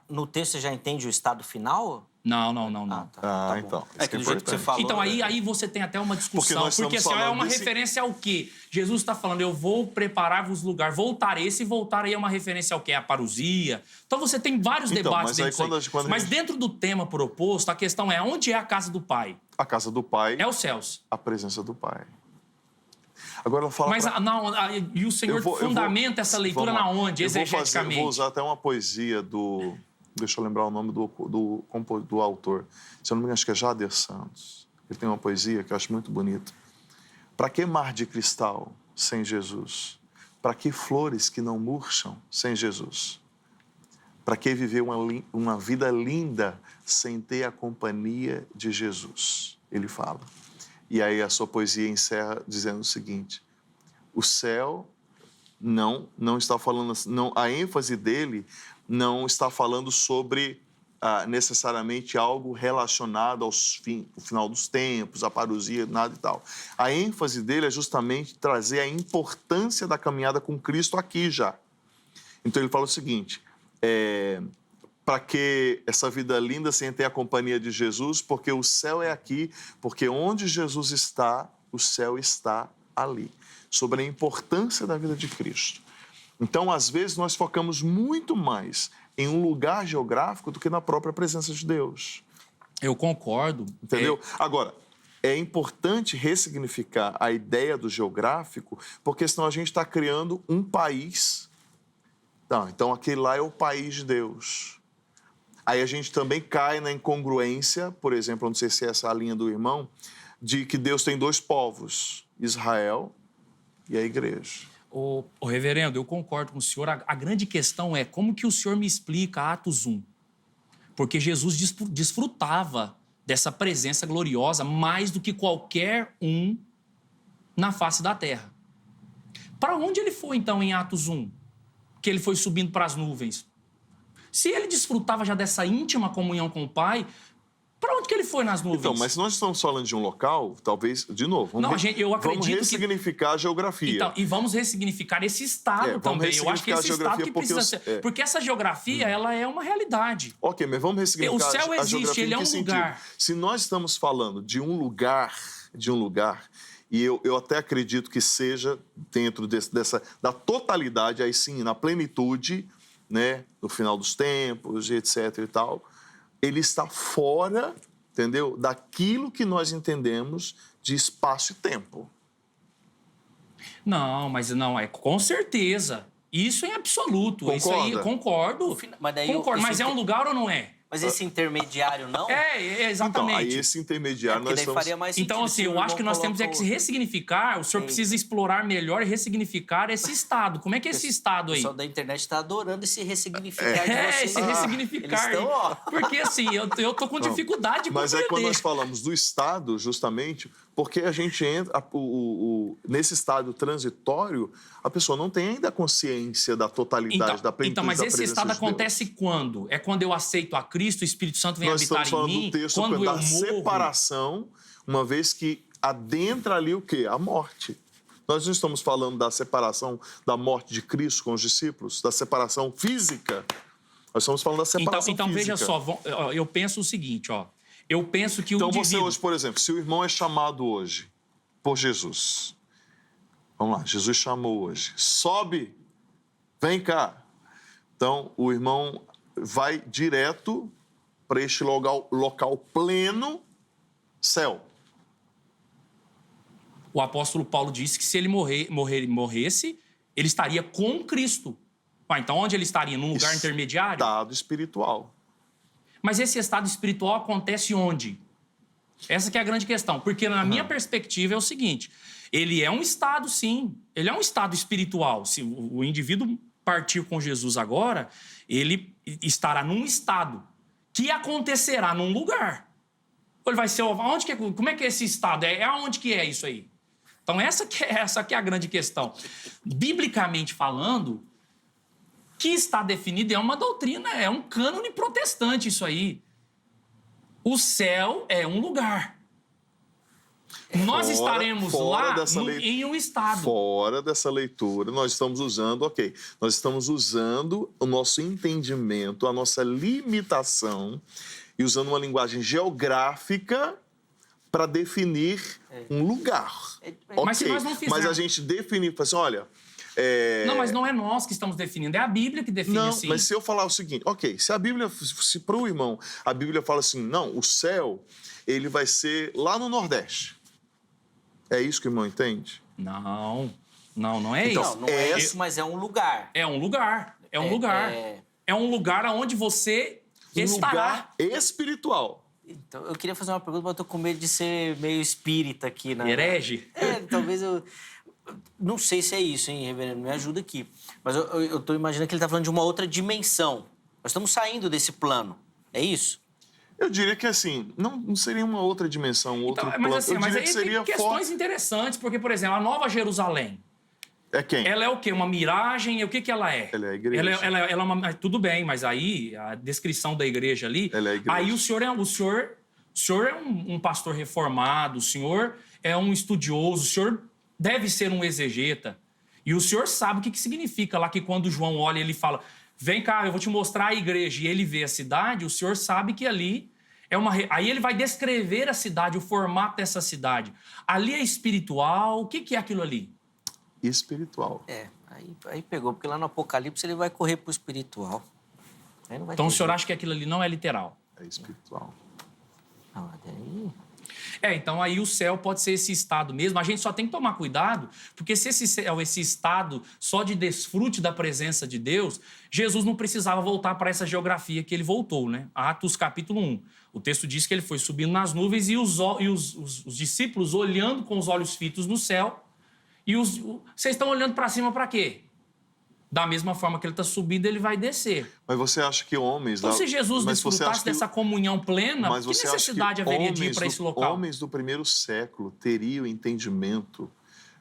No texto você já entende o estado final? Não. Tá então. É que do jeito que você falou... Então, aí você tem até uma discussão. Porque assim, é uma referência ao quê? Jesus está falando, eu vou preparar-vos lugar, voltarei. Esse voltar aí é uma referência ao quê? A parousia. Então, você tem vários debates dentro disso aí. Mas dentro do tema proposto, a questão é, onde é a casa do Pai? A casa do Pai... É os céus. A presença do Pai. Agora, fala e o Senhor fundamenta essa leitura na onde, exegeticamente? Eu vou usar até uma poesia do... Deixa eu lembrar o nome do autor. Se eu não me engano, acho que é Jader Santos. Ele tem uma poesia que eu acho muito bonita. Para que mar de cristal sem Jesus? Para que flores que não murcham sem Jesus? Para que viver uma vida linda sem ter a companhia de Jesus? Ele fala. E aí a sua poesia encerra dizendo o seguinte: o céu não está falando, não, a ênfase dele não está falando sobre necessariamente algo relacionado ao final dos tempos, a parousia, nada e tal. A ênfase dele é justamente trazer a importância da caminhada com Cristo aqui já. Então ele fala o seguinte, para que essa vida linda sem ter a companhia de Jesus, porque o céu é aqui, porque onde Jesus está, o céu está ali. Sobre a importância da vida de Cristo. Então, às vezes, nós focamos muito mais em um lugar geográfico do que na própria presença de Deus. Eu concordo. Entendeu? Agora, é importante ressignificar a ideia do geográfico, porque senão a gente está criando um país. Não, então, aquele lá é o país de Deus. Aí a gente também cai na incongruência, por exemplo, não sei se é essa a linha do irmão, de que Deus tem dois povos, Israel e a igreja. O reverendo, eu concordo com o senhor. A grande questão é como que o senhor me explica Atos 1? Porque Jesus desfrutava dessa presença gloriosa mais do que qualquer um na face da terra. Para onde ele foi, então, em Atos 1? Que ele foi subindo para as nuvens. Se ele desfrutava já dessa íntima comunhão com o Pai, Para onde que ele foi nas nuvens? Então, mas se nós estamos falando de um local, talvez, de novo, vamos ressignificar a geografia. Então, e vamos ressignificar esse estado também. Eu acho que esse estado que precisa ser... Porque essa geografia, ela é uma realidade. Ok, mas vamos ressignificar o céu a existe, geografia ele é um lugar. Se nós estamos falando de um lugar, e eu até acredito que seja dentro da totalidade, aí sim, na plenitude, né, no final dos tempos, etc. e tal, ele está fora, entendeu, daquilo que nós entendemos de espaço e tempo. Não, mas não, é com certeza. Isso é absoluto. Concorda? Isso aí, concordo. Concordo, mas é um lugar ou não é? Mas esse intermediário não? Exatamente. Então, aí esse intermediário nós estamos... faria mais sentido. Então, assim, eu acho que nós temos que se ressignificar, o senhor precisa explorar melhor e ressignificar esse estado. Como é que é esse estado aí? O pessoal da internet está adorando esse ressignificar de vocês. Esse ressignificar. Eles estão, Porque, assim, eu tô com dificuldade de Mas compreender. é quando nós falamos do estado, justamente, porque a gente entra... nesse estado transitório, a pessoa não tem ainda a consciência da totalidade, da plenitude Então, mas da esse presença estado de Deus. acontece quando? É quando eu aceito a Cristo, o Espírito Santo vem Nós habitar estamos falando em mim? do texto Quando da eu morro? separação, uma vez que adentra ali o quê? A morte. Nós não estamos falando da separação da morte de Cristo com os discípulos, da separação física. Nós estamos falando da separação então física. Veja só, eu penso o seguinte, ó. Eu penso que então o indivíduo... você hoje, por exemplo, se o irmão é chamado hoje por Jesus... Vamos lá, Jesus chamou hoje. Sobe, vem cá. Então, o irmão vai direto para este local pleno, céu. O apóstolo Paulo disse que se ele morresse, ele estaria com Cristo. Então, onde ele estaria? Num lugar intermediário? Estado espiritual. Mas esse estado espiritual acontece onde? Essa que é a grande questão. Porque, na minha perspectiva, é o seguinte... Ele é um estado, sim. Ele é um estado espiritual. Se o indivíduo partir com Jesus agora, ele estará num estado que acontecerá num lugar. Ele vai ser... como é que é esse estado? Aonde que é isso aí? Então, essa que é a grande questão. Biblicamente falando, que está definido é uma doutrina, é um cânone protestante isso aí. O céu é um lugar. Nós estaremos lá em um estado. Fora dessa leitura, nós estamos usando o nosso entendimento, a nossa limitação, e usando uma linguagem geográfica para definir um lugar. Mas se nós não fizermos... Mas a gente define, assim, olha... Não, mas não é nós que estamos definindo, é a Bíblia que define assim. Mas se eu falar o seguinte, ok, se para o irmão a Bíblia fala assim, não, o céu, ele vai ser lá no Nordeste. É isso que o irmão entende? Não é então, isso. Não é isso, mas é um lugar. É um lugar. É um lugar onde você estará. Um lugar espiritual. Então, eu queria fazer uma pergunta, mas eu tô com medo de ser meio espírita aqui, né? Herege? Talvez eu... Não sei se é isso, hein, reverendo? Me ajuda aqui. Mas eu tô imaginando que ele tá falando de uma outra dimensão. Nós estamos saindo desse plano. É isso? Eu diria que, assim, não seria uma outra dimensão, outro plano. Mas, assim, eu diria que seria tem questões interessantes, porque, por exemplo, a Nova Jerusalém. É quem? Ela é o quê? Uma miragem? O que ela é? Ela é a igreja. Ela é uma... Tudo bem, mas aí, a descrição da igreja ali... Ela é a igreja. Aí o senhor é um pastor reformado, o senhor é um estudioso, o senhor deve ser um exegeta. E o senhor sabe o que significa lá, que quando João olha, ele fala... Vem cá, eu vou te mostrar a igreja. E ele vê a cidade, o senhor sabe que ali é uma... Aí ele vai descrever a cidade, o formato dessa cidade. Ali é espiritual. O que é aquilo ali? Espiritual. Aí pegou, porque lá no Apocalipse ele vai correr pro espiritual. Aí não vai então o senhor jeito. acha que aquilo ali não é literal? É espiritual. Ah, daí... Então aí o céu pode ser esse estado mesmo. A gente só tem que tomar cuidado, porque se esse céu, esse estado só de desfrute da presença de Deus, Jesus não precisava voltar para essa geografia que ele voltou, né? Atos capítulo 1. O texto diz que ele foi subindo nas nuvens e os discípulos olhando com os olhos fitos no céu. E vocês estão olhando para cima para quê? Da mesma forma que ele está subindo, ele vai descer. Mas você acha que homens... Então, se Jesus desfrutasse dessa comunhão plena, que necessidade haveria de ir para esse local? Homens do primeiro século teriam entendimento,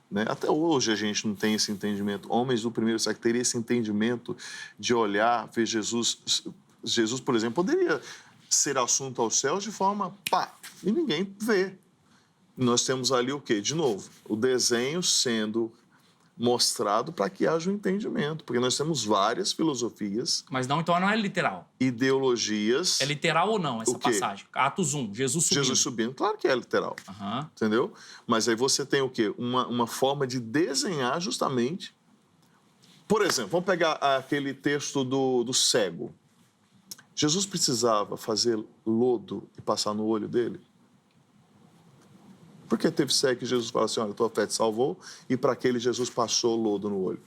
né? Até hoje a gente não tem esse entendimento. Homens do primeiro século teriam esse entendimento de olhar, ver Jesus... Jesus, por exemplo, poderia ser assunto aos céus de forma pá, e ninguém vê. Nós temos ali o quê? De novo, o desenho sendo mostrado para que haja um entendimento, porque nós temos várias filosofias. Mas não, então não é literal. Ideologias. É literal ou não essa O quê? passagem? Atos 1, Jesus subindo. Jesus subindo, claro que é literal. Aham. Entendeu? Mas aí você tem o quê? Uma forma de desenhar justamente. Por exemplo, vamos pegar aquele texto do cego. Jesus precisava fazer lodo e passar no olho dele? Por que teve cego que Jesus fala assim, olha, tua fé te salvou, e para aquele Jesus passou lodo no olho?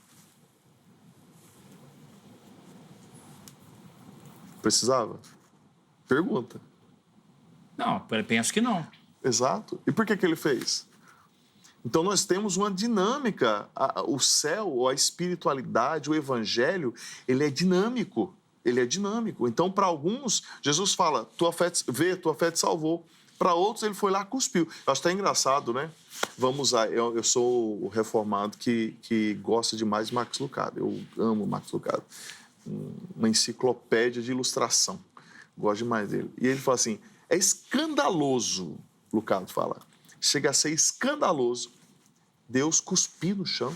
Precisava? Pergunta. Não, eu penso que não. Exato. E por que ele fez? Então nós temos uma dinâmica. O céu, ou a espiritualidade, o evangelho, ele é dinâmico. Ele é dinâmico. Então, para alguns, Jesus fala, tua fé te salvou. Para outros, ele foi lá e cuspiu. Eu acho até engraçado, né? Vamos lá, eu sou o reformado que gosta demais de Max Lucado. Eu amo Max Lucado. Uma enciclopédia de ilustração. Gosto demais dele. E ele fala assim, é escandaloso, Lucado fala, chega a ser escandaloso Deus cuspir no chão.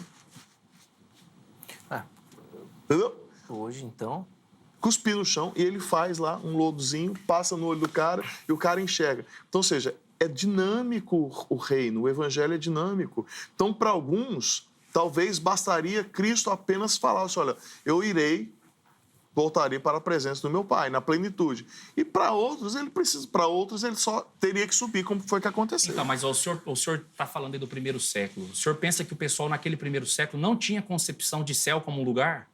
Entendeu? Hoje, então... Cuspir no chão e ele faz lá um lodozinho, passa no olho do cara e o cara enxerga. Então, ou seja, é dinâmico o reino, o evangelho é dinâmico. Então, para alguns, talvez bastaria Cristo apenas falar assim, olha, eu voltarei para a presença do meu Pai, na plenitude. E para outros, ele só teria que subir, como foi que aconteceu. Então, mas o senhor está falando aí do primeiro século. O senhor pensa que o pessoal naquele primeiro século não tinha concepção de céu como um lugar?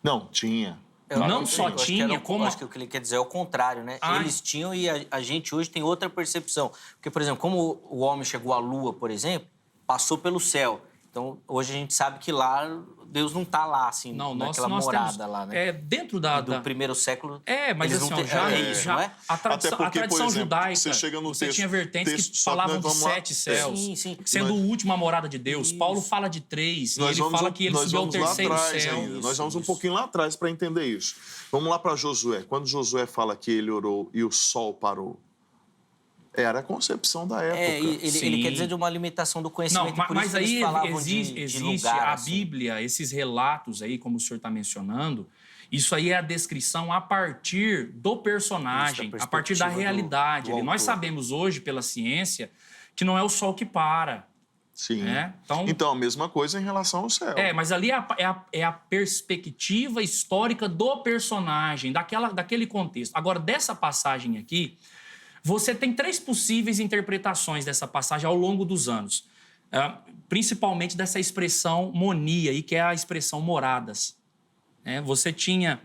Não, tinha. Não só tinha, como... Acho que o que ele quer dizer é o contrário, né? Eles tinham e a gente hoje tem outra percepção. Porque, por exemplo, como o homem chegou à Lua, por exemplo, passou pelo céu. Então, hoje a gente sabe que lá, Deus não está lá, assim, naquela morada temos, lá, né? Dentro do primeiro século... mas eles assim, não têm, já não é? a tradição, porque, a tradição exemplo, judaica, você chega no texto, tinha vertentes que só que falavam de nós vamos 7 céus, Sim. sendo o último a morada de Deus. Isso. Paulo fala de 3, e ele fala que ele subiu ao terceiro céu. Nós vamos um pouquinho lá atrás para entender isso. Vamos lá para Josué. Quando Josué fala que ele orou e o sol parou, era a concepção da época. Ele quer dizer de uma limitação do conhecimento. Não, por mas isso que aí eles falavam existe de lugar, a assim. Bíblia, esses relatos aí, como o senhor está mencionando, isso aí é a descrição a partir do personagem, Isso, da a partir da perspectiva realidade. do Nós autor. sabemos hoje, pela ciência, que não é o sol que para. Sim. Né? Então, a mesma coisa em relação ao céu. Mas ali é a perspectiva histórica do personagem, daquele contexto. Agora, dessa passagem aqui, você tem 3 possíveis interpretações dessa passagem ao longo dos anos. Principalmente dessa expressão monia, aí, que é a expressão moradas. Você tinha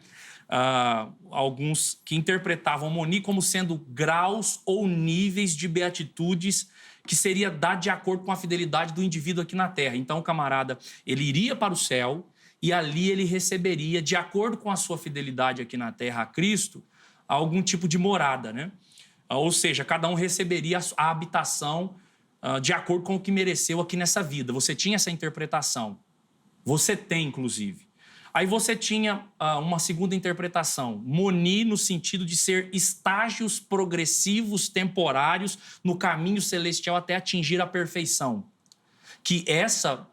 alguns que interpretavam moni como sendo graus ou níveis de beatitudes que seria dado de acordo com a fidelidade do indivíduo aqui na Terra. Então, o camarada, ele iria para o céu e ali ele receberia, de acordo com a sua fidelidade aqui na Terra a Cristo, algum tipo de morada, né? Ou seja, cada um receberia a habitação de acordo com o que mereceu aqui nessa vida. Você tinha essa interpretação. Você tem, inclusive. Aí você tinha uma segunda interpretação, moni no sentido de ser estágios progressivos temporários no caminho celestial até atingir a perfeição. Que essa,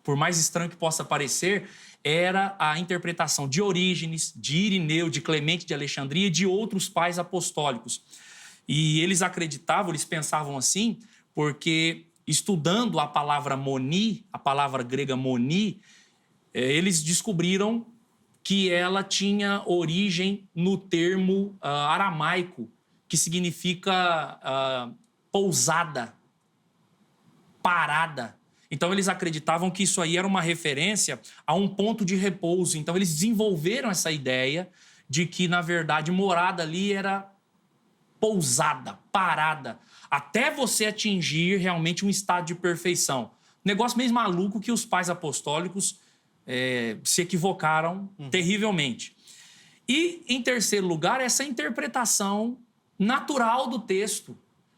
por mais estranho que possa parecer, era a interpretação de Orígenes, de Irineu, de Clemente de Alexandria e de outros pais apostólicos. E eles acreditavam, eles pensavam assim, porque estudando a palavra moni, a palavra grega moni, eles descobriram que ela tinha origem no termo aramaico, que significa pousada, parada. Então, eles acreditavam que isso aí era uma referência a um ponto de repouso. Então, eles desenvolveram essa ideia de que, na verdade, morada ali era pousada, parada, até você atingir realmente um estado de perfeição. Negócio meio maluco que os pais apostólicos se equivocaram terrivelmente. E, em terceiro lugar, essa interpretação natural do texto,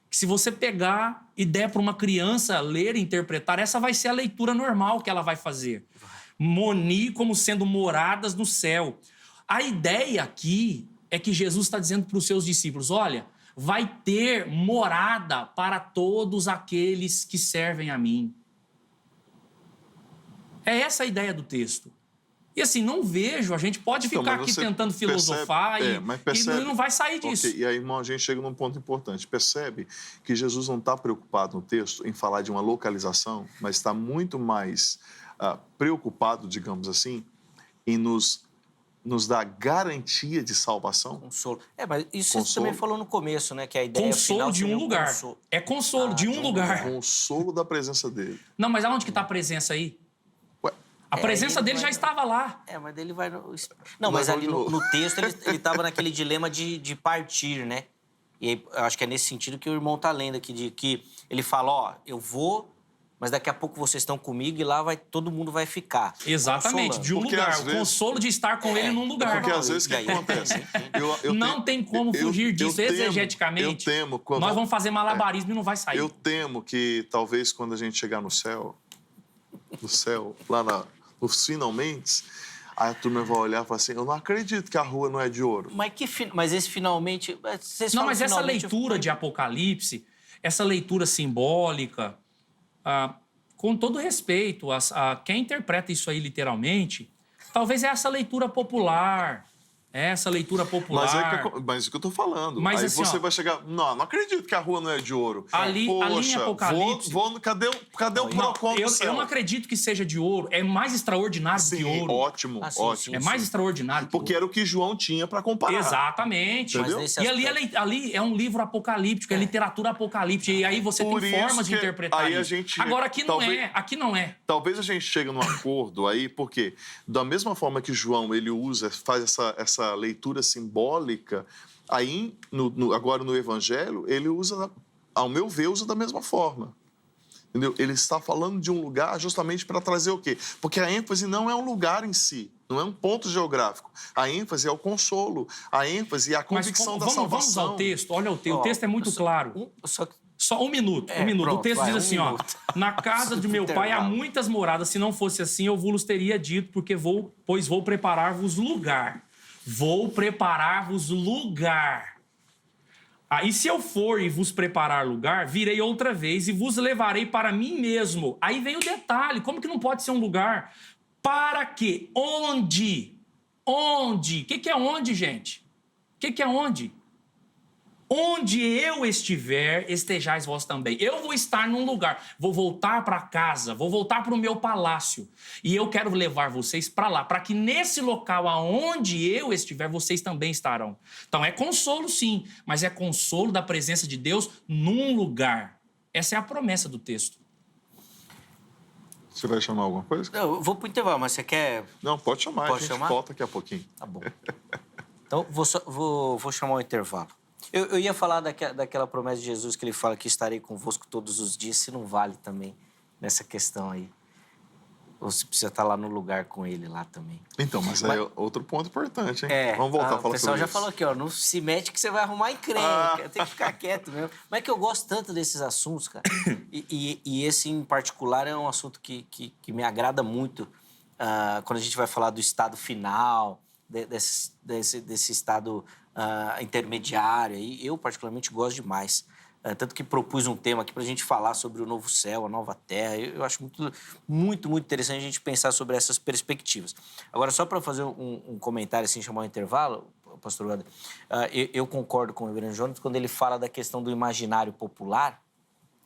que se você pegar e der para uma criança ler e interpretar, essa vai ser a leitura normal que ela vai fazer. Moni como sendo moradas no céu. A ideia aqui é que Jesus está dizendo para os seus discípulos, olha, vai ter morada para todos aqueles que servem a mim. É essa a ideia do texto. E assim, não vejo, a gente pode Então, ficar mas aqui você tentando filosofar percebe, e não vai sair disso. Ok, e aí, irmão, a gente chega num ponto importante. Percebe que Jesus não está preocupado no texto em falar de uma localização, mas está muito mais preocupado, digamos assim, em nos dar garantia de salvação. Consolo. Mas isso você Consolo. também falou no começo, né? Que a ideia Consolo final de seria um lugar. consolo. É consolo de um lugar. Consolo da presença dele. Não, mas aonde que está a presença aí? Ué, A presença ele dele vai- já estava lá. Mas dele vai... Não, mas ali no texto ele estava naquele dilema de partir, né? E aí, eu acho que é nesse sentido que o irmão tá lendo aqui, de que ele fala, ó, eu vou, mas daqui a pouco vocês estão comigo e lá todo mundo vai ficar. Exatamente, consolando. de um Porque, lugar. às O vezes- consolo de estar com ele num lugar. Porque às vezes o que E aí? acontece? Não tem como fugir disso exegeticamente. Eu temo quando... Nós vamos fazer malabarismo e não vai sair. Eu temo que talvez quando a gente chegar no céu, lá nos finalmente, aí a turma vai olhar e falar assim, eu não acredito que a rua não é de ouro. Mas esse finalmente... Vocês Não, falam mas essa finalmente, leitura de Apocalipse, essa leitura simbólica, com todo respeito a quem interpreta isso aí literalmente, talvez é essa leitura popular. Essa leitura popular. Mas é o que eu tô falando. Mas, aí assim, você ó, vai chegar... Não acredito que a rua não é de ouro. Ali em Apocalipse... Cadê o PROCON do céu? Eu não acredito que seja de ouro. É mais extraordinário do que Sim, ouro. ótimo, Sim, ótimo. É mais extraordinário que Porque ouro. era o que João tinha para comparar. Exatamente. Entendeu? Mas nesse E ali é um livro apocalíptico, é literatura apocalíptica. E aí você Por tem isso formas de que interpretar aí a isso. gente- Agora, aqui talvez- não é. Talvez a gente chegue num acordo aí, porque da mesma forma que João ele faz essa leitura simbólica, aí agora no Evangelho ele usa, ao meu ver, usa da mesma forma. Entendeu? Ele está falando de um lugar justamente para trazer o quê? Porque a ênfase não é um lugar em si, não é um ponto geográfico. A ênfase é o consolo, a ênfase é a convicção da salvação. Vamos ao texto. Olha o texto. O texto é muito claro. Só um minuto. Pronto, o texto vai, diz assim, minuto. na casa de meu pai há Intervalo. muitas moradas. Se não fosse assim, eu vos teria dito, pois vou preparar-vos lugar. Vou preparar-vos lugar. E se eu for e vos preparar lugar, virei outra vez e vos levarei para mim mesmo. Aí vem o detalhe. Como que não pode ser um lugar? Para quê? Onde? Onde? O que é onde, gente? O que é onde? Onde eu estiver, estejais vós também. Eu vou estar num lugar, vou voltar para casa, vou voltar para o meu palácio. E eu quero levar vocês para lá, para que nesse local aonde eu estiver, vocês também estarão. Então é consolo sim, mas é consolo da presença de Deus num lugar. Essa é a promessa do texto. Você vai chamar alguma coisa? Eu vou pro intervalo, mas você quer... Não, pode chamar, Pode a gente chamar? volta daqui a pouquinho. Tá bom. Então, vou chamar o intervalo. Eu ia falar daquela promessa de Jesus que ele fala que estarei convosco todos os dias, se não vale também nessa questão aí. Ou se precisa estar lá no lugar com ele lá também. Então, mas aí é outro ponto importante, hein? Vamos voltar a falar o pessoal sobre já isso. falou aqui, ó, não se mete que você vai arrumar encrenca, tem que ficar quieto mesmo. Mas é que eu gosto tanto desses assuntos, cara. E esse em particular é um assunto que me agrada muito quando a gente vai falar do estado final, desse estado intermediário. E eu, particularmente, gosto demais. Tanto que propus um tema aqui para a gente falar sobre o novo céu, a nova terra. Eu acho muito, muito, muito interessante a gente pensar sobre essas perspectivas. Agora, só para fazer um comentário, assim, chamar um intervalo, pastor Wander, eu concordo com o reverendo Jonas quando ele fala da questão do imaginário popular,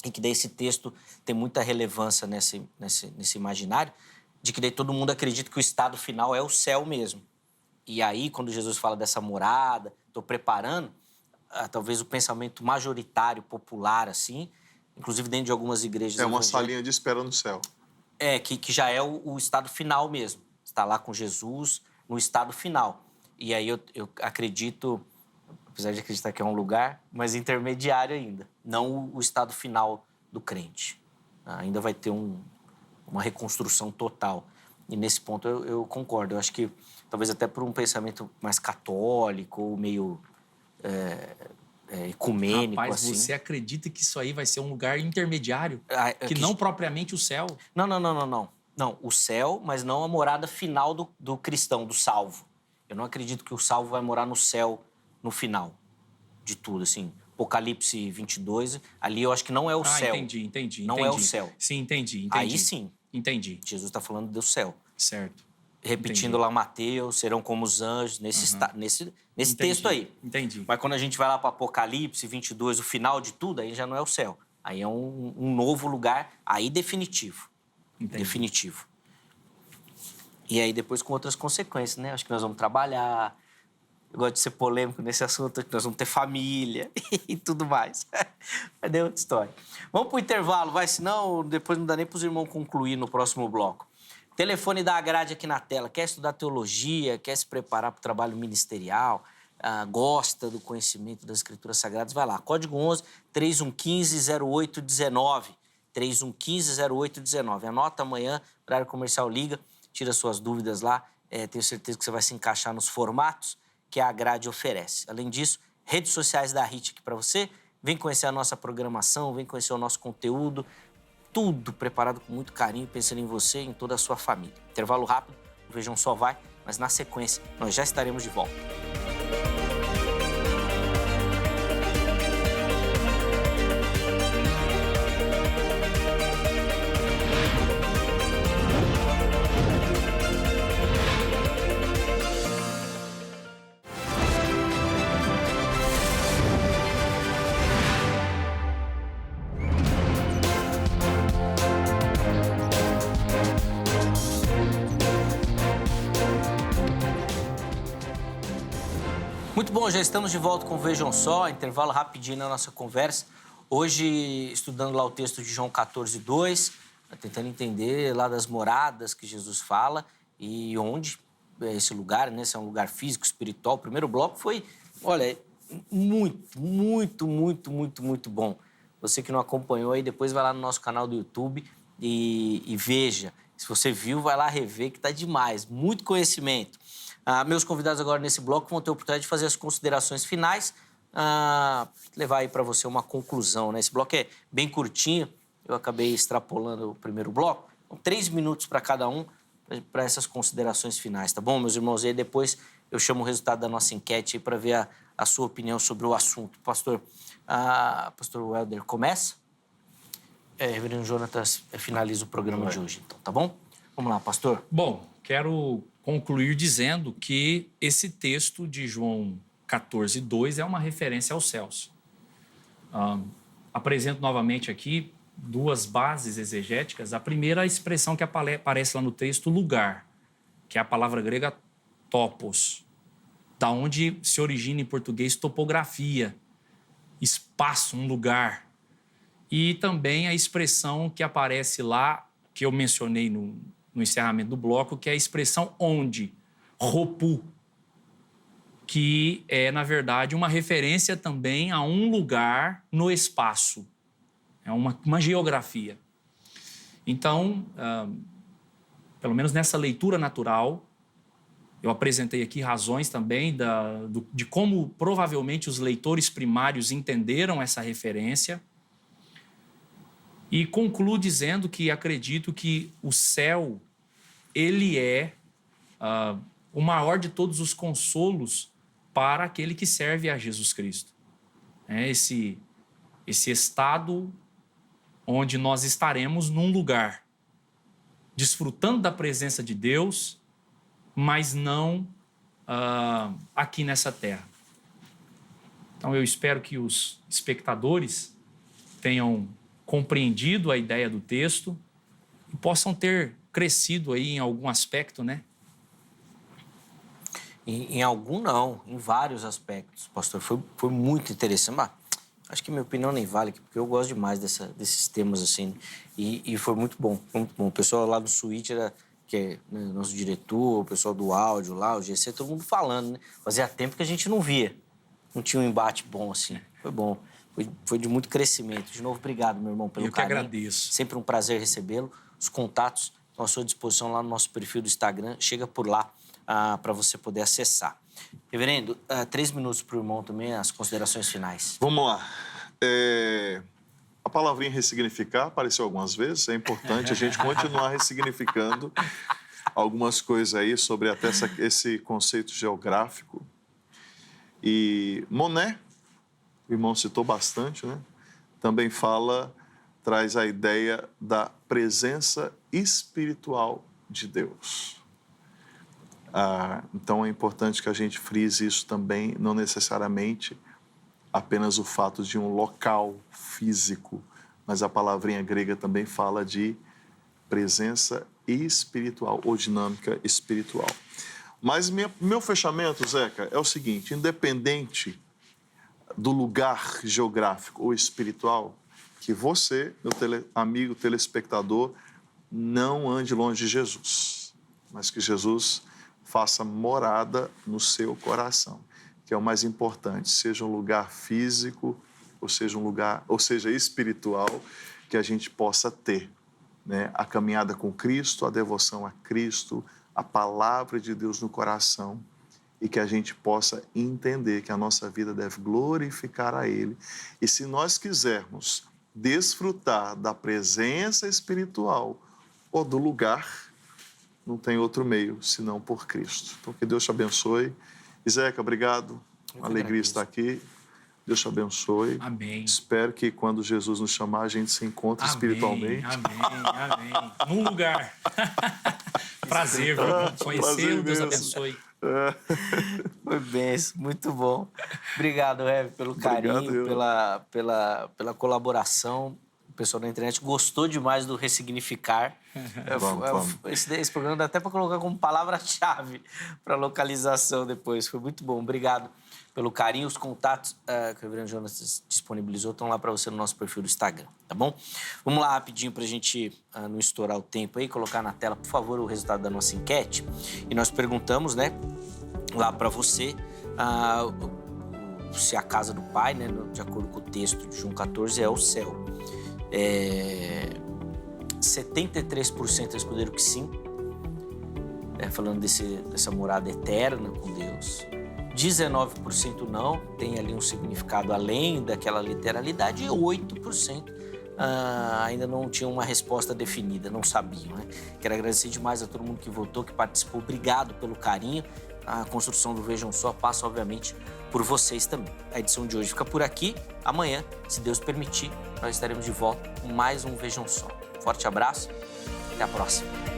e que daí esse texto tem muita relevância nesse imaginário, de que daí todo mundo acredita que o estado final é o céu mesmo. E aí, quando Jesus fala dessa morada, estou preparando, talvez o pensamento majoritário, popular, assim, inclusive dentro de algumas igrejas... É uma salinha de espera no céu. Que já é o estado final mesmo. Está lá com Jesus no estado final. E aí eu acredito, apesar de acreditar que é um lugar, mas intermediário ainda. Não o estado final do crente. Ainda vai ter uma reconstrução total. E nesse ponto eu concordo. Eu acho que talvez até por um pensamento mais católico ou meio ecumênico, Rapaz, assim. você acredita que isso aí vai ser um lugar intermediário? Que não propriamente o céu? Não. Não, o céu, mas não a morada final do cristão, do salvo. Eu não acredito que o salvo vai morar no céu no final de tudo, assim. Apocalipse 22, ali eu acho que não é o céu. Entendi. Não é o céu. Sim, entendi. Aí sim. Entendi. Jesus está falando do céu. Certo. Repetindo lá Mateus, serão como os anjos, nesse texto aí. Entendi. Mas quando a gente vai lá para Apocalipse 22, o final de tudo, aí já não é o céu. Aí é um novo lugar, aí definitivo. Entendi. Definitivo. E aí depois com outras consequências, né? Acho que nós vamos trabalhar. Eu gosto de ser polêmico nesse assunto, que nós vamos ter família e tudo mais. Mas deu outra história. Vamos para o intervalo, vai, senão depois não dá nem para os irmãos concluir no próximo bloco. Telefone da grade aqui na tela. Quer estudar teologia, quer se preparar para o trabalho ministerial, gosta do conhecimento das Escrituras Sagradas, vai lá. Código 11 3115-0819. 3115-0819. Anota amanhã, horário comercial liga, tira suas dúvidas lá. Tenho certeza que você vai se encaixar nos formatos que a grade oferece. Além disso, redes sociais da HIT aqui para você. Vem conhecer a nossa programação, vem conhecer o nosso conteúdo. Tudo preparado com muito carinho, pensando em você e em toda a sua família. Intervalo rápido, o Vejam Só vai, mas na sequência nós já estaremos de volta. Muito bom, já estamos de volta com o Vejam Só, intervalo rapidinho na nossa conversa. Hoje, estudando lá o texto de João 14:2, tentando entender lá das moradas que Jesus fala e onde é esse lugar, né? Se é um lugar físico, espiritual. O primeiro bloco foi, olha, muito bom. Você que não acompanhou aí, depois vai lá no nosso canal do YouTube e veja. Se você viu, vai lá rever que tá demais. Muito conhecimento. Meus convidados agora nesse bloco vão ter a oportunidade de fazer as considerações finais, levar aí para você uma conclusão, né? Esse bloco é bem curtinho, eu acabei extrapolando o primeiro bloco. Então, 3 minutos para cada um, para essas considerações finais, tá bom, meus irmãos? E aí depois eu chamo o resultado da nossa enquete para ver a sua opinião sobre o assunto. Pastor Welder, começa? Reverendo Jonatas finaliza o programa de hoje, então, tá bom? Vamos lá, pastor. Bom, quero concluir dizendo que esse texto de João 14:2 é uma referência aos céus. Apresento novamente aqui 2 bases exegéticas. A primeira, a expressão que aparece lá no texto, lugar, que é a palavra grega topos, da onde se origina em português topografia, espaço, um lugar. E também a expressão que aparece lá, que eu mencionei no encerramento do bloco, que é a expressão onde, ropu, que é, na verdade, uma referência também a um lugar no espaço. É uma geografia. Então, pelo menos nessa leitura natural, eu apresentei aqui razões também de como provavelmente os leitores primários entenderam essa referência. E concluo dizendo que acredito que o céu, ele é o maior de todos os consolos para aquele que serve a Jesus Cristo. É esse estado onde nós estaremos num lugar, desfrutando da presença de Deus, mas não aqui nessa terra. Então, eu espero que os espectadores tenham compreendido a ideia do texto e possam ter crescido aí em algum aspecto, né? Em algum não, em vários aspectos, pastor. Foi muito interessante. Mas acho que minha opinião nem vale aqui, porque eu gosto demais desses temas assim. E foi muito bom, muito bom. O pessoal lá do Switch, que é, né, nosso diretor, o pessoal do áudio lá, o GC, todo mundo falando, né? Fazia tempo que a gente não via. Não tinha um embate bom assim. Foi bom. Foi de muito crescimento. De novo, obrigado, meu irmão, pelo carinho. Eu que agradeço. Sempre um prazer recebê-lo. Os contatos estão à sua disposição lá no nosso perfil do Instagram. Chega por lá para você poder acessar. Reverendo, 3 minutos para o irmão também, as considerações finais. Vamos lá. A palavrinha ressignificar apareceu algumas vezes. É importante a gente continuar ressignificando algumas coisas aí sobre até esse conceito geográfico. E Moné, o irmão citou bastante, né? Também traz a ideia da presença espiritual de Deus. Então é importante que a gente frise isso também, não necessariamente apenas o fato de um local físico, mas a palavrinha grega também fala de presença espiritual ou dinâmica espiritual. Mas meu fechamento, Zeca, é o seguinte: independente do lugar geográfico ou espiritual, que você, meu amigo telespectador, não ande longe de Jesus, mas que Jesus faça morada no seu coração, que é o mais importante, seja um lugar físico ou seja espiritual, que a gente possa ter, né, a caminhada com Cristo, a devoção a Cristo, a palavra de Deus no coração, e que a gente possa entender que a nossa vida deve glorificar a Ele. E se nós quisermos desfrutar da presença espiritual ou do lugar, não tem outro meio senão por Cristo. Então, que Deus te abençoe. Zeca, obrigado. Uma alegria estar aqui. Deus te abençoe. Amém. Espero que quando Jesus nos chamar, a gente se encontre espiritualmente. Amém. Num lugar. Prazer, conhecê-lo. Deus abençoe. Foi bem, muito bom. Obrigado, Heavy, pelo carinho, pela colaboração. O pessoal da internet gostou demais do ressignificar. Vamos. Esse programa dá até para colocar como palavra-chave para localização depois. Foi muito bom. Obrigado pelo carinho. Os contatos que o Reverendo Jonas disponibilizou estão lá para você no nosso perfil do Instagram, tá bom? Vamos lá rapidinho para a gente não estourar o tempo aí, colocar na tela, por favor, o resultado da nossa enquete. E nós perguntamos, né, lá para você, se a casa do Pai, né, de acordo com o texto de João 14, é o céu. 73% responderam que sim, falando dessa morada eterna com Deus. 19% não, tem ali um significado além daquela literalidade, e 8% ainda não tinham uma resposta definida, não sabiam, né? Quero agradecer demais a todo mundo que votou, que participou. Obrigado pelo carinho. A construção do Vejam Só passa, obviamente, por vocês também. A edição de hoje fica por aqui. Amanhã, se Deus permitir, nós estaremos de volta com mais um Vejam Só. Forte abraço, até a próxima.